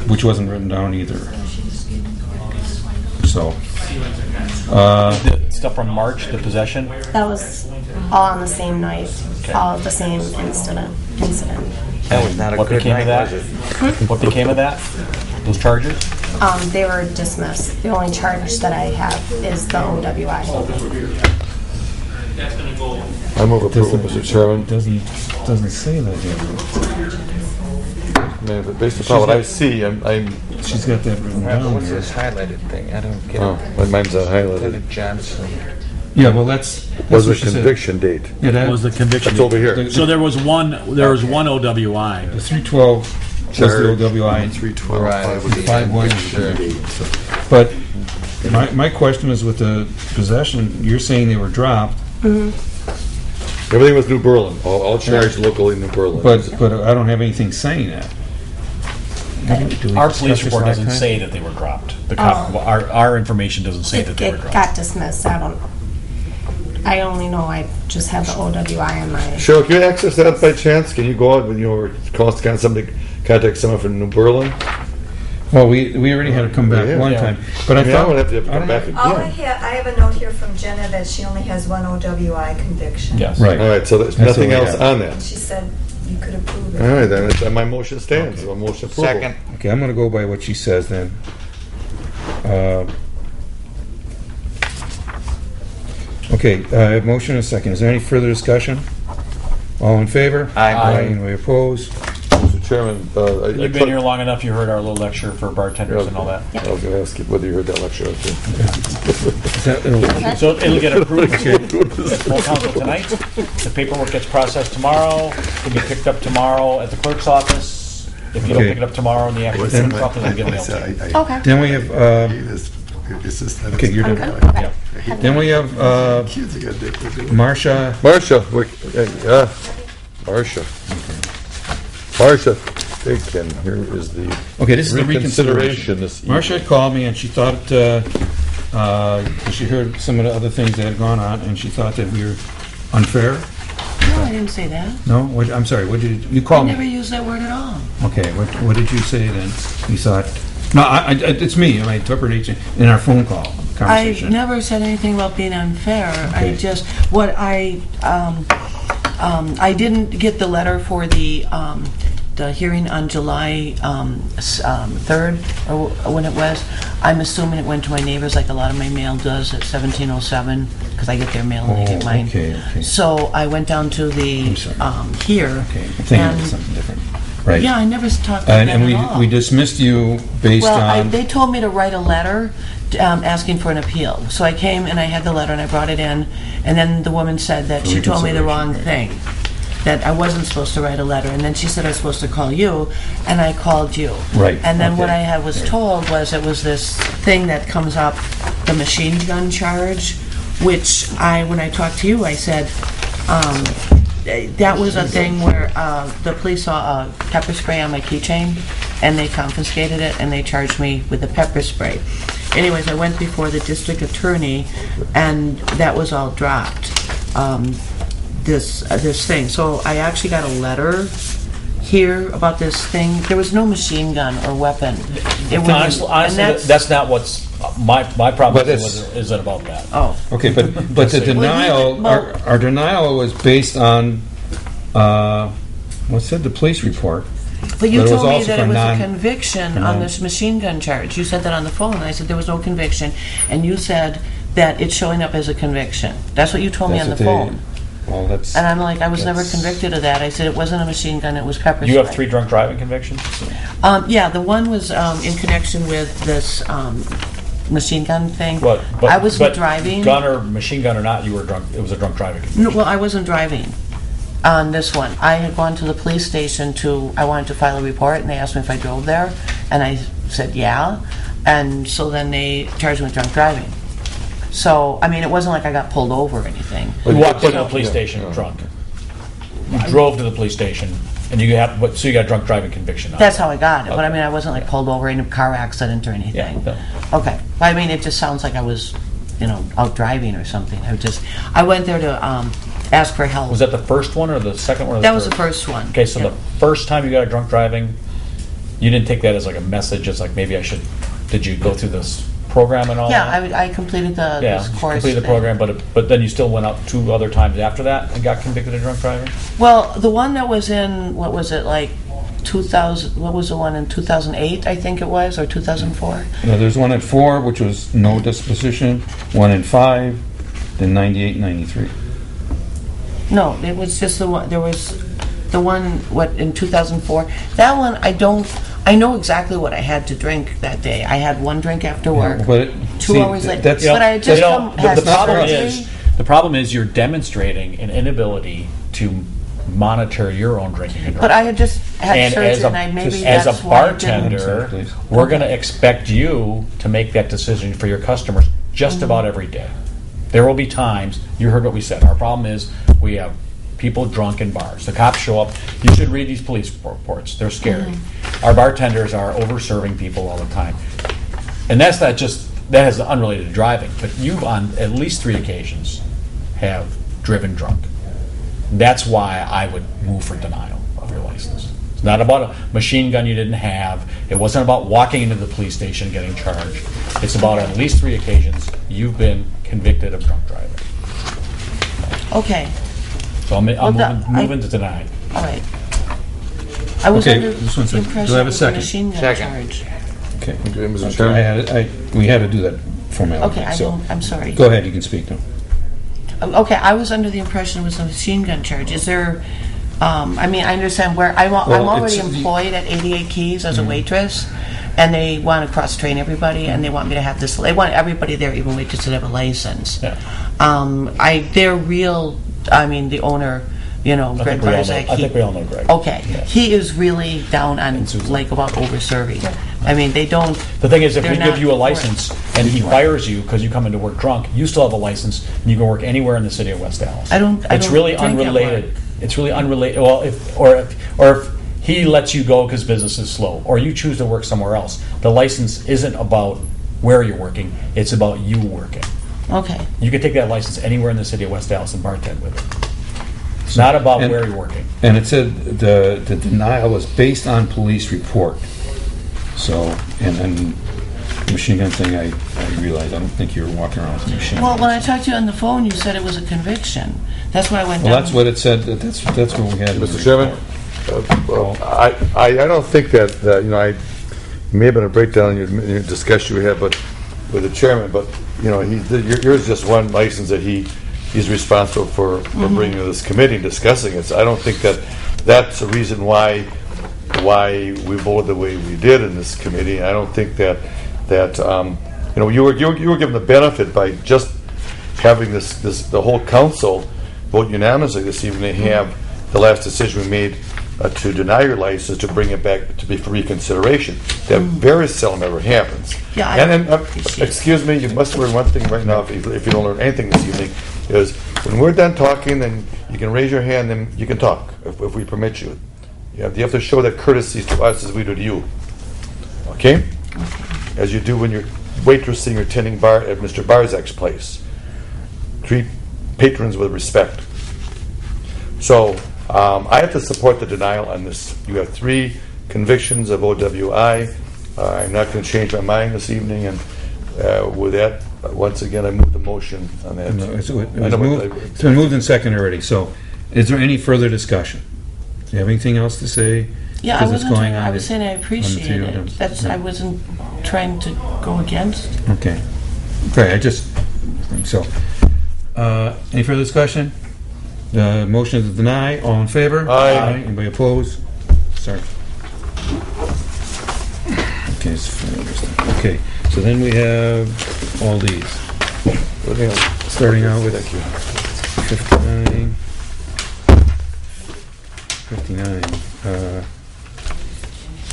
which wasn't written down either. So, The stuff from March, the possession? That was all on the same night, all the same incident. That was not a What good became night, of that? was it? What became of that? Those charges? They were dismissed. The only charge that I have is the OWI. I move approval, Mr. Chairman. doesn't say that here. Man, but based upon what I see, I'm. She's got that written down What's here. this highlighted thing? I don't get Oh, it. mine's highlighted. Lieutenant Johnson. Yeah, well, that's Was what the she said. conviction date? Yeah, that Was the conviction. That's over here. So there was one OWI. The 312 was the OWI and 312. Right. 5-1 was the date. But my question is with the possession, you're saying they were dropped, Everything was New Berlin, all charged locally in New Berlin. but I don't have anything saying that. Our police report doesn't say that they were dropped. Our information doesn't say that they were It dropped. got dismissed. I only know I just have the OWI on my. Cheryl, can you access that by chance? Can you go out when you're contact somebody, contact someone from New Berlin? Well, we already had to come back one time, but I Yeah, I thought would have to come don't back know. again. I have a note here from Jenna that she only has one OWI conviction. Yes. Right. All right, so there's That's nothing what we else have. on And that. she said you could approve it. All right, then my motion stands. So motion approval. Second. Okay, I'm going to go by what she says then. Okay, I have motion and a second. Is there any further discussion? All in favor? Aye. Anybody opposed? Mr. Chairman, You've been here long enough, you heard our little lecture for bartenders and all that. I was going to ask you whether you heard that lecture. Is that- So it'll get approved at full council tonight. The paperwork gets processed tomorrow. It'll be picked up tomorrow at the clerk's office. If you don't Okay. pick it up tomorrow in the afternoon, the clerk's office will get mailed to you. Okay. Then we have, okay, you're done. Okay. Then we have Marcia. Marcia, Marcia Bacon, here is the Okay, this is the reconsideration. This Marcia had called me and she thought, she heard some of the other things that had gone on and she thought that we were unfair. No, I didn't say that. No? I'm sorry, what did you I called never me? used that word at all. Okay, what did you say then? You thought, no, it's me, my interpretation in our phone call I conversation. never said anything about being unfair. I Okay. just, I didn't get the letter for the hearing on July 3rd, or when it was. I'm assuming it went to my neighbors like a lot of my mail does at 1707, because I get their mail and they get mine. Okay. So I went down to the, here. Okay, I'm thinking and- of something different. Right. Yeah, I never talked about that And at all. we dismissed you based Well, on. they told me to write a letter asking for an appeal. So I came and I had the letter and I brought it in, and then the woman said that she told me the wrong thing, that I wasn't supposed to write a letter, and then she said I was supposed to call you, and I called you. Right, And then what okay. I was told was it was this thing that comes up, the machine gun charge, which when I talked to you, I said, that was a thing where the police saw a pepper spray on my keychain, and they confiscated it, and they charged me with the pepper spray. Anyways, I went before the district attorney, and that was all dropped, this thing. So I actually got a letter here about this thing. There was no machine gun or weapon. It was, Honestly, and that's not what's, my problem But isn't about that. Oh. Okay, but the denial, our denial was based on, what's it, the police report. But you it was told me also that for it was non- a conviction for on non- this machine gun charge. You said that on the phone, and I said there was no conviction, and you said that it's showing up as a conviction. That's what you told me on the That's what phone. Well, that's. And I'm like, I was never that's- convicted of that. I said it wasn't a machine gun, it was pepper spray. You have 3 drunk driving convictions? Yeah, the one was in connection with this machine gun thing. But I was but driving. Gun or machine gun or not, you were drunk. It was a drunk driving conviction. No, well, I wasn't driving on this one. I had gone to the police station I wanted to file a report, and they asked me if I drove there, and I said yeah, and so then they charged me with drunk driving. So, I mean, it wasn't like I got pulled over or anything. You walked into the police station drunk. You drove to the police station And you have, so you got a drunk driving conviction on That's it. how I got it, but I Okay. mean, I wasn't like pulled over in a car accident or anything. Yeah, Okay, but I mean, it just sounds like I was, out driving or something. I went there to ask for help. Was that the first one or the second one? Or That was third? the first one. Okay, so Yeah. the first time you got a drunk driving, you didn't take that as like a message, as like maybe I should, did you go through this program and all Yeah, that? I completed Yeah, this you course. completed the thing. program, but then you still went out 2 other times after that and got convicted of drunk driving? Well, the one that was in, what was it, like 2000, what was the one in 2008, I think it was, or 2004? No, there's one at 4, which was no disposition, one in 5, then 98 and 93. No, it was just the one, there was the one, in 2004? That one, I know exactly what I had to drink that day. I had 1 drink after work, But 2 hours later. that's- But I had just had the problem surgery. the problem is you're demonstrating an inability to monitor your own drinking and But I had just had and surgery, as a, and I maybe as that's a why I didn't. bartender, Please. we're going to expect you to make that decision for your customers just about every day. There will be times, you heard what we said, our problem is we have people drunk in bars. The cops show up. You should read these police reports. They're scary. Our bartenders are over-serving people all the time. And that's not just, that has unrelated to driving, but you on at least 3 occasions have driven drunk. That's why I would move for denial of your license. It's not about a machine gun you didn't have. It wasn't about walking into the police station getting charged. It's about at least 3 occasions you've been convicted of drunk driving. Okay, So I'm Well, moving to deny. all right. I was Okay, under just one the second. impression Do I have it a was second? machine gun Second. charge. Okay. Okay, Mr. I Chairman? had, we had to do that formality. Okay, so- I'm sorry. Go ahead, you can speak now. Okay, I was under the impression it was a machine gun charge. Is there, I mean, I understand where, I'm already it's the- employed at 88 Keys as a waitress, and they want to cross-train everybody, and they want me to have this, they want everybody there, even waitresses, to have a license. Yeah. They're real, I mean, the owner, Greg Barzak. I think we all know Greg. Okay, Yeah. he is really down on, like, about over-serving. I mean, they don't. The thing is, if they're we not give you a for it. license and he fires you because you come into work drunk, you still have a license and you can work anywhere in the city of West Dallas. I don't It's really drink at unrelated. work. It's really unrelated. Well, if he lets you go because business is slow, or you choose to work somewhere else, the license isn't about where you're working. It's about you working. Okay. You can take that license anywhere in the city of West Dallas and bartend with it. It's not about And- where you're working. And it said the denial was based on police report. So, and then machine gun thing, I realized, I don't think you were walking around with a machine Well, gun. when I talked to you on the phone, you said it was a conviction. That's why I went down. Well, that's what it said, that's what we had. in the Mr. Chairman? report. I don't think that, I may have been a breakdown in your discussion we had, but with the chairman, but, yours is just one license that he's responsible for bringing to this committee and discussing it. So I don't think that that's the reason why we voted the way we did in this committee. I don't think that you were given the benefit by just having the whole council vote unanimously this evening to have the last decision we made to deny your license, to bring it back to be for reconsideration. That very seldom ever happens. Yeah, I and appreciate it. excuse me, you must learn one thing right now, if you don't learn anything this evening, is when we're done talking, then you can raise your hand and you can talk, if we permit you. You have to show that courtesy to us as we do to you. Okay? As you do when you're waitressing or tending bar at Mr. Barzak's place. Treat patrons with respect. So, I have to support the denial on this. You have 3 convictions of OWI. I'm not going to change my mind this evening, and with that, once again, I move the motion on that. No, it's been moved and seconded already, so is there any further discussion? Do you have anything else to say? Yeah, I Because it's wasn't. going I on was saying I on the appreciate three of it. them. That's. I wasn't trying to go against. Okay. Okay, I just think so. Any further discussion? The motion is to deny. All in favor? Aye. Anybody opposed? Sorry. Okay, okay. So then we have all these. Starting out with 59. 59.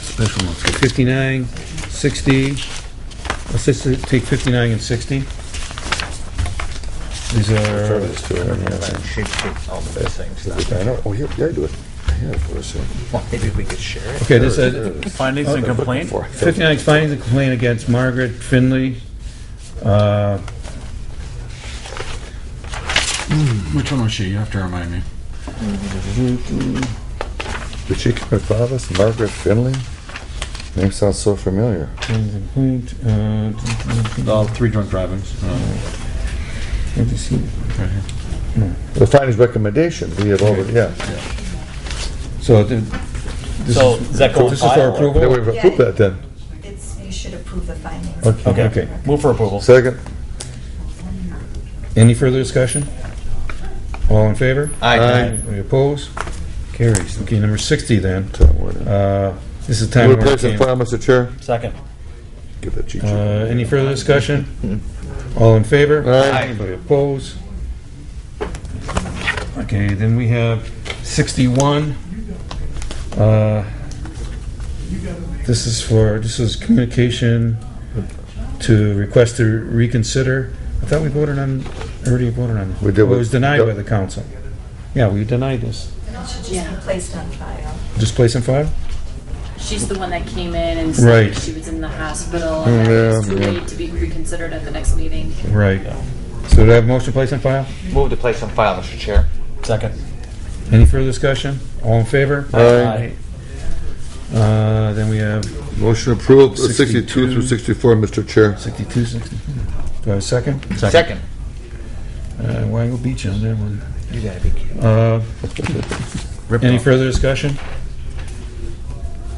Special notes. 59, 60. Let's just take 59 and 60. These are. Shape all the things. I know. Oh, yeah, I do it. here for a second. Well, maybe we could share it. Okay, this is Findings and complaint? 59 findings and complaint against Margaret Finley. Which one was she? You have to remind me. Did she come in front of us? Margaret Finley? Name sounds so familiar. Findings and complaint, All 3 drunk drivings. let me see. Right here. The findings recommendation, we have already, yeah. So, this So, is does that go in this is for file, or- approval? Then we've approved that then. You should approve the findings. Okay. Move for approval. Second? Any further discussion? All in favor? Aye. Any opposed? Carries. Okay, number 60 then. Time warning. This is time Move to warning. place in file, Mr. Chair. Second. Give that cheat sheet. Any further discussion? All in favor? Aye. Anybody opposed? Okay, then we have 61. This is communication to request to reconsider. I thought we already voted on it. We did. Well, it was denied Yep. by the council. Yeah, we denied this. It should just be placed on file. Just place in file? She's the one that came in and Right. said she was in the hospital and that it was too Yeah. late to be reconsidered at the next meeting. Right. So do I have a motion to place in file? Move to place on file, Mr. Chair. Second. Any further discussion? All in favor? Aye. Then we have Motion approved, 62 62 through 64, Mr. Chair. 62, 64. Do I have a second? Second. Why go beat you on that one? You gotta be kidding. Any further discussion?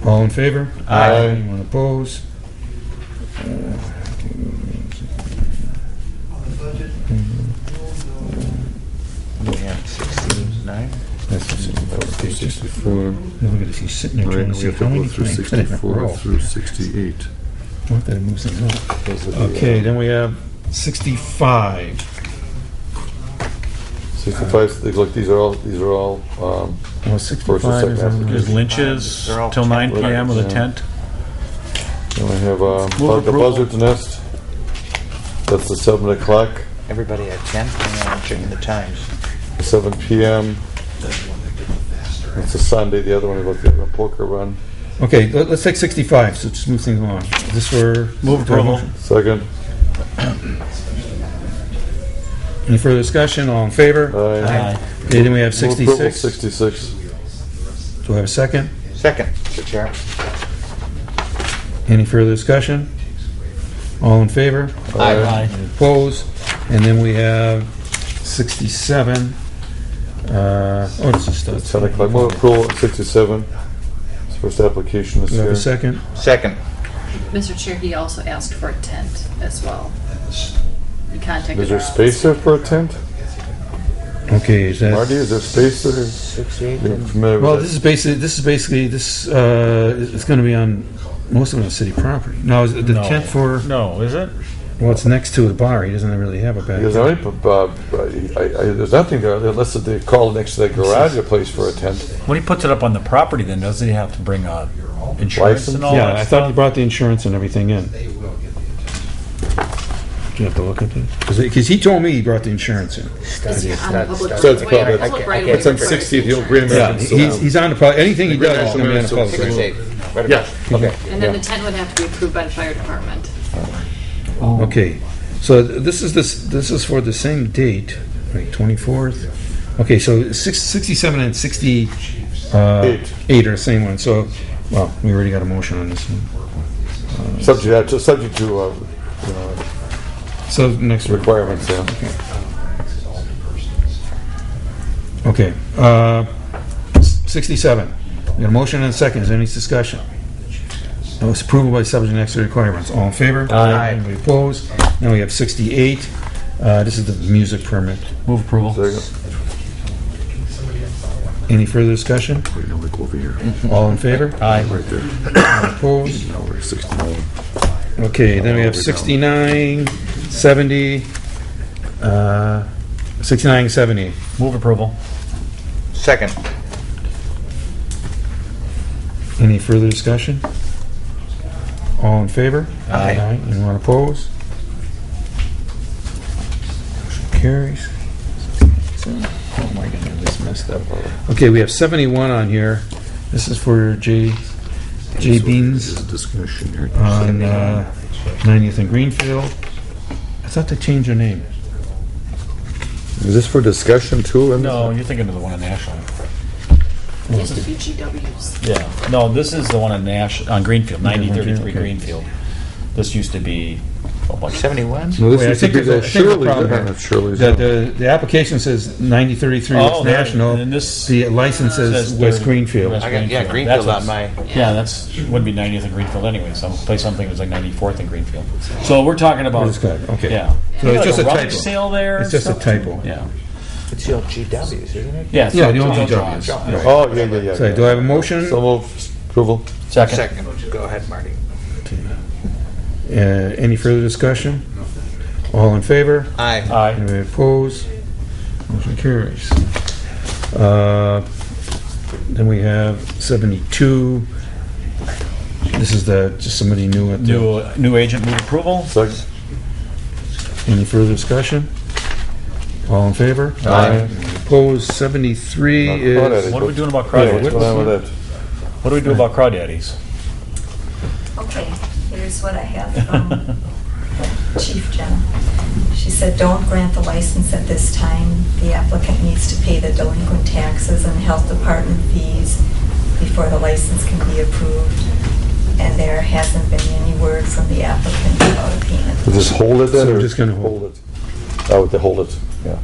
All in favor? Aye. Anyone opposed? We have 69. That's okay, just- 64. Look at this, he's sitting there Right, trying we to see have how to many go through things in a 64 row. through 68. What, that moves things up. Those are the, Okay, then we have 65. 65, like these are all, Well, first 65 and is second on There's application. Lynch's They're all till 9 tent PM with a letters, yeah. tent. Then we have, Move the approval. Buzzard's Nest. That's the 7 o'clock, Everybody at 10? I'm checking the times. 7 PM. It's a Sunday, the other one is about the poker run. Okay, let's take 65, so just move things along. Is this for? Move approval. Second. Any further discussion? All in favor? Aye. Okay, then we have Move approval, 66. 66. Do I have a second? Second, Mr. Chair. Any further discussion? All in favor? Aye. Any opposed? And then we have 67. This is stuff. 10 o'clock. Move approval, 67. It's first application this Do I have year. a second? Second. Mr. Chair, he also asked for a tent as well. He contacted Is there our space there for a tent? Okay, is that? Marty, is there space there? 68. You're familiar Well, with this is basically, it's gonna be on, most of it on city property. Now, is it the No. tent for, No, is it? well, it's next to the bar, he doesn't really have a that? Because I, backyard. there's nothing there unless they call next to the garage a place for a tent. When he puts it up on the property, then doesn't he have to bring insurance and all Yeah, that I thought he stuff? brought the insurance and everything in. Do you have to look at this? Because he told me he brought the insurance in. Is he on the public So it's right away? probably- Public right It's away on for 60, the old insurance. Green Yeah, American. he's on the, anything he does is gonna be on the public. 68. road. Yeah, okay. And then the tent would have to be approved by the fire department. Okay, so this is for the same date, right, 24th? Okay, so 67 and 68 are the same one, so, well, we already got a motion on this one. Subject to, So next requirements, yeah. Okay, 67. We got a motion and a second. Is there any discussion? No, it's approval by subject to next requirements. All in favor? Aye. Anybody opposed? Now we have 68. This is the music permit. Move approval. Second. Any further discussion? Wait, no, we go over here. All in favor? Aye. Right there. Opposed? Now we're 69. Okay, then we have 69, 70, 69 and 70. Move approval. Second. Any further discussion? All in favor? Aye. Anyone opposed? Motion carries. Oh my God, this messed up. Okay, we have 71 on here. This is for J. Beans on 90th and Greenfield. I thought they changed their name. Is this for discussion too? No, you're thinking of the one on National. These are GWs. Yeah, no, this is the one on on Greenfield, 9033 Okay. Greenfield. This used to be, oh, like 71? No, this Wait, I used to think be there's the a- I think there's a Shirley's. problem They're here. not Shirley's. The application says 9033 Oh, West there- National. and this The license says West Greenfield. West I got- yeah, Greenfield That's on my- what's- Yeah, that's, wouldn't be 90th and Greenfield anyway, play something was like 94th and Greenfield. So we're talking about. This guy, okay. Yeah. So it's just a rummage typo. sale there. It's just a stuff? typo. Yeah. It's the old GWs, isn't it? Yeah, Yeah, the old Joe GWs. John's. Right. Oh, yeah. So do I have a motion? So move. Approval. Second. Second. Go ahead, Marty. Any further discussion? All in favor? Aye. Aye. Anybody opposed? Motion carries. Then we have 72. This is just somebody new at the... New agent, move approval. Second. Any further discussion? All in favor? Aye. Opposed? 73 is... What are we doing about Yeah, crawdaddies? what's going on with that? What do we do about crawdaddies? Okay, here's what I have from Chief Jenna. She said, don't grant the license at this time. The applicant needs to pay the delinquent taxes and health department fees before the license can be approved. And there hasn't been any word from the applicant about a payment. We'll just hold it then? So we're or just gonna hold it. I would hold it, yeah.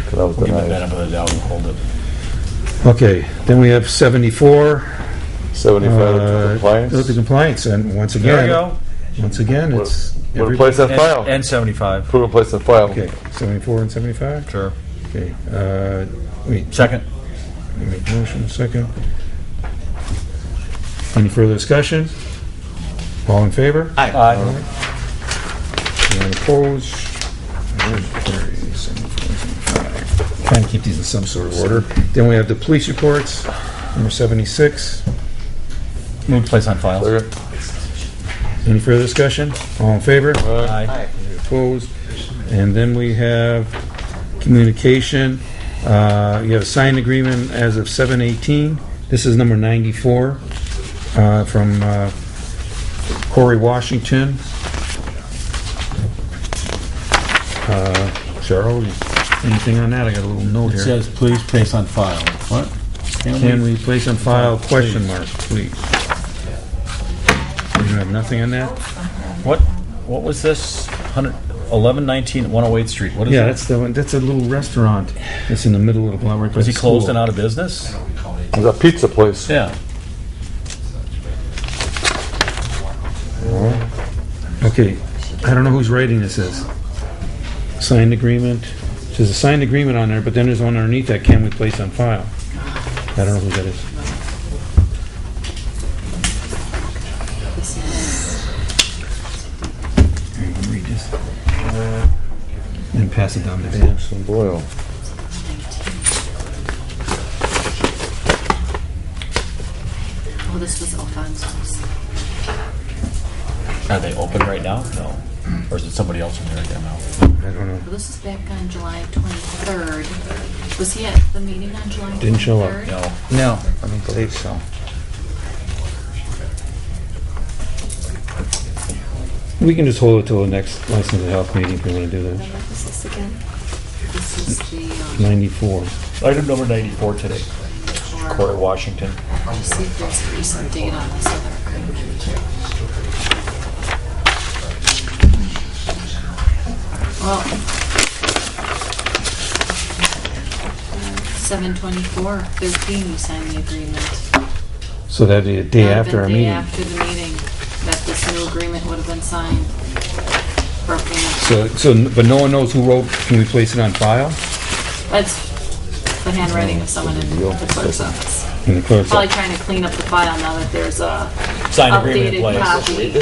'Cause I was We'll give the denied. benefit of the doubt and hold it. Okay, then we have 74. 75 compliance. Look at compliance, and once There we again... go. Once again, it's... What a every- place on file. And 75. Approve and place on file. Okay, 74 and 75? Sure. Okay, wait. Second. Make motion, second. Any further discussion? All in favor? Aye. Aye. Anyone opposed? Motion carries. 74, 75. Trying to keep these in some sort of order. Then we have the police reports, number 76. Move to place on file. Second. Any further discussion? All in favor? Aye. Any opposed? And then we have communication. You have a signed agreement as of 7/18. This is number 94 from Corey Washington. Cheryl, anything on that? I got a little note It here. says, please place on file. What? Can we place on file, question mark, please? You have nothing on that? What was this? 1119 108th Street. What is Yeah, that? that's the one, that's a little restaurant. It's in the middle of the block. Right by Was he the closed school. and out of business? It's a pizza place. Yeah. Okay, I don't know whose writing this is. Signed agreement. There's a signed agreement on there, but then there's one underneath that, can we place on file? I don't know who that is. Here, you can read this. And pass it down to Dan. Some Boyle. Oh, this was Alfonso's. Are they open right now? No. Or is it somebody else in there right now? I don't know. Well, this is back on July 23rd. Was he at the meeting on July 23rd? Didn't show up. No. No, I don't believe so. We can just hold it till the next license and health meeting if we want to do Then that. what was this again? This is the, 94. Item number 94 today. Corey Washington. just see if there's a recent date on this other agreement. Well, 7/24/13 we signed the agreement. So that'd be a day That would've after been our day meeting. after the meeting, that this new agreement would have been signed for a payment. But no one knows who wrote, can we place it on file? That's the handwriting of someone in the clerk's office. In the clerk's Probably office. trying to clean up the file now that there's a Signed agreement in updated place.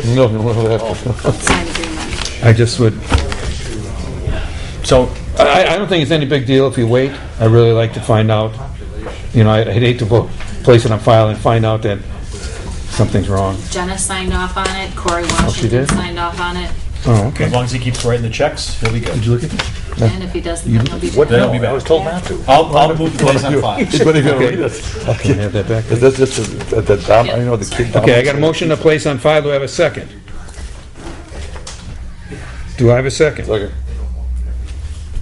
copy. No. Signed agreement. I just would, So, I don't think it's any big deal if you wait. I really like to find out, I'd hate to place it on file and find out that something's wrong. Jenna signed off on it, Corey she Washington did? signed off on it, Oh, okay. As long as he keeps writing the checks, he'll be good. Did you look at this? and if he doesn't, then he'll be What? back. Then he'll be back. I was told not to. I'll move to place on file. He's not even gonna Okay. read it. I can have that back. Is that just at the dom, I know the kid. Okay, I got a motion to place on file. Do I have a second? Do I have a second? Second.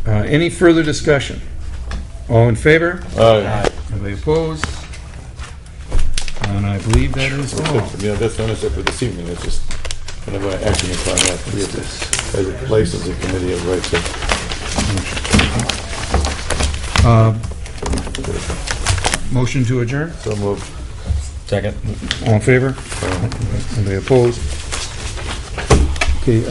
Any further discussion? All in favor? Aye. Anybody opposed? And I believe that is That's all. it for me. That's not it for this evening, it's just, whenever I action upon that, we have this, as a licensing committee of rights. Motion to adjourn? So moved. Second. All in favor? Anybody opposed? Okay,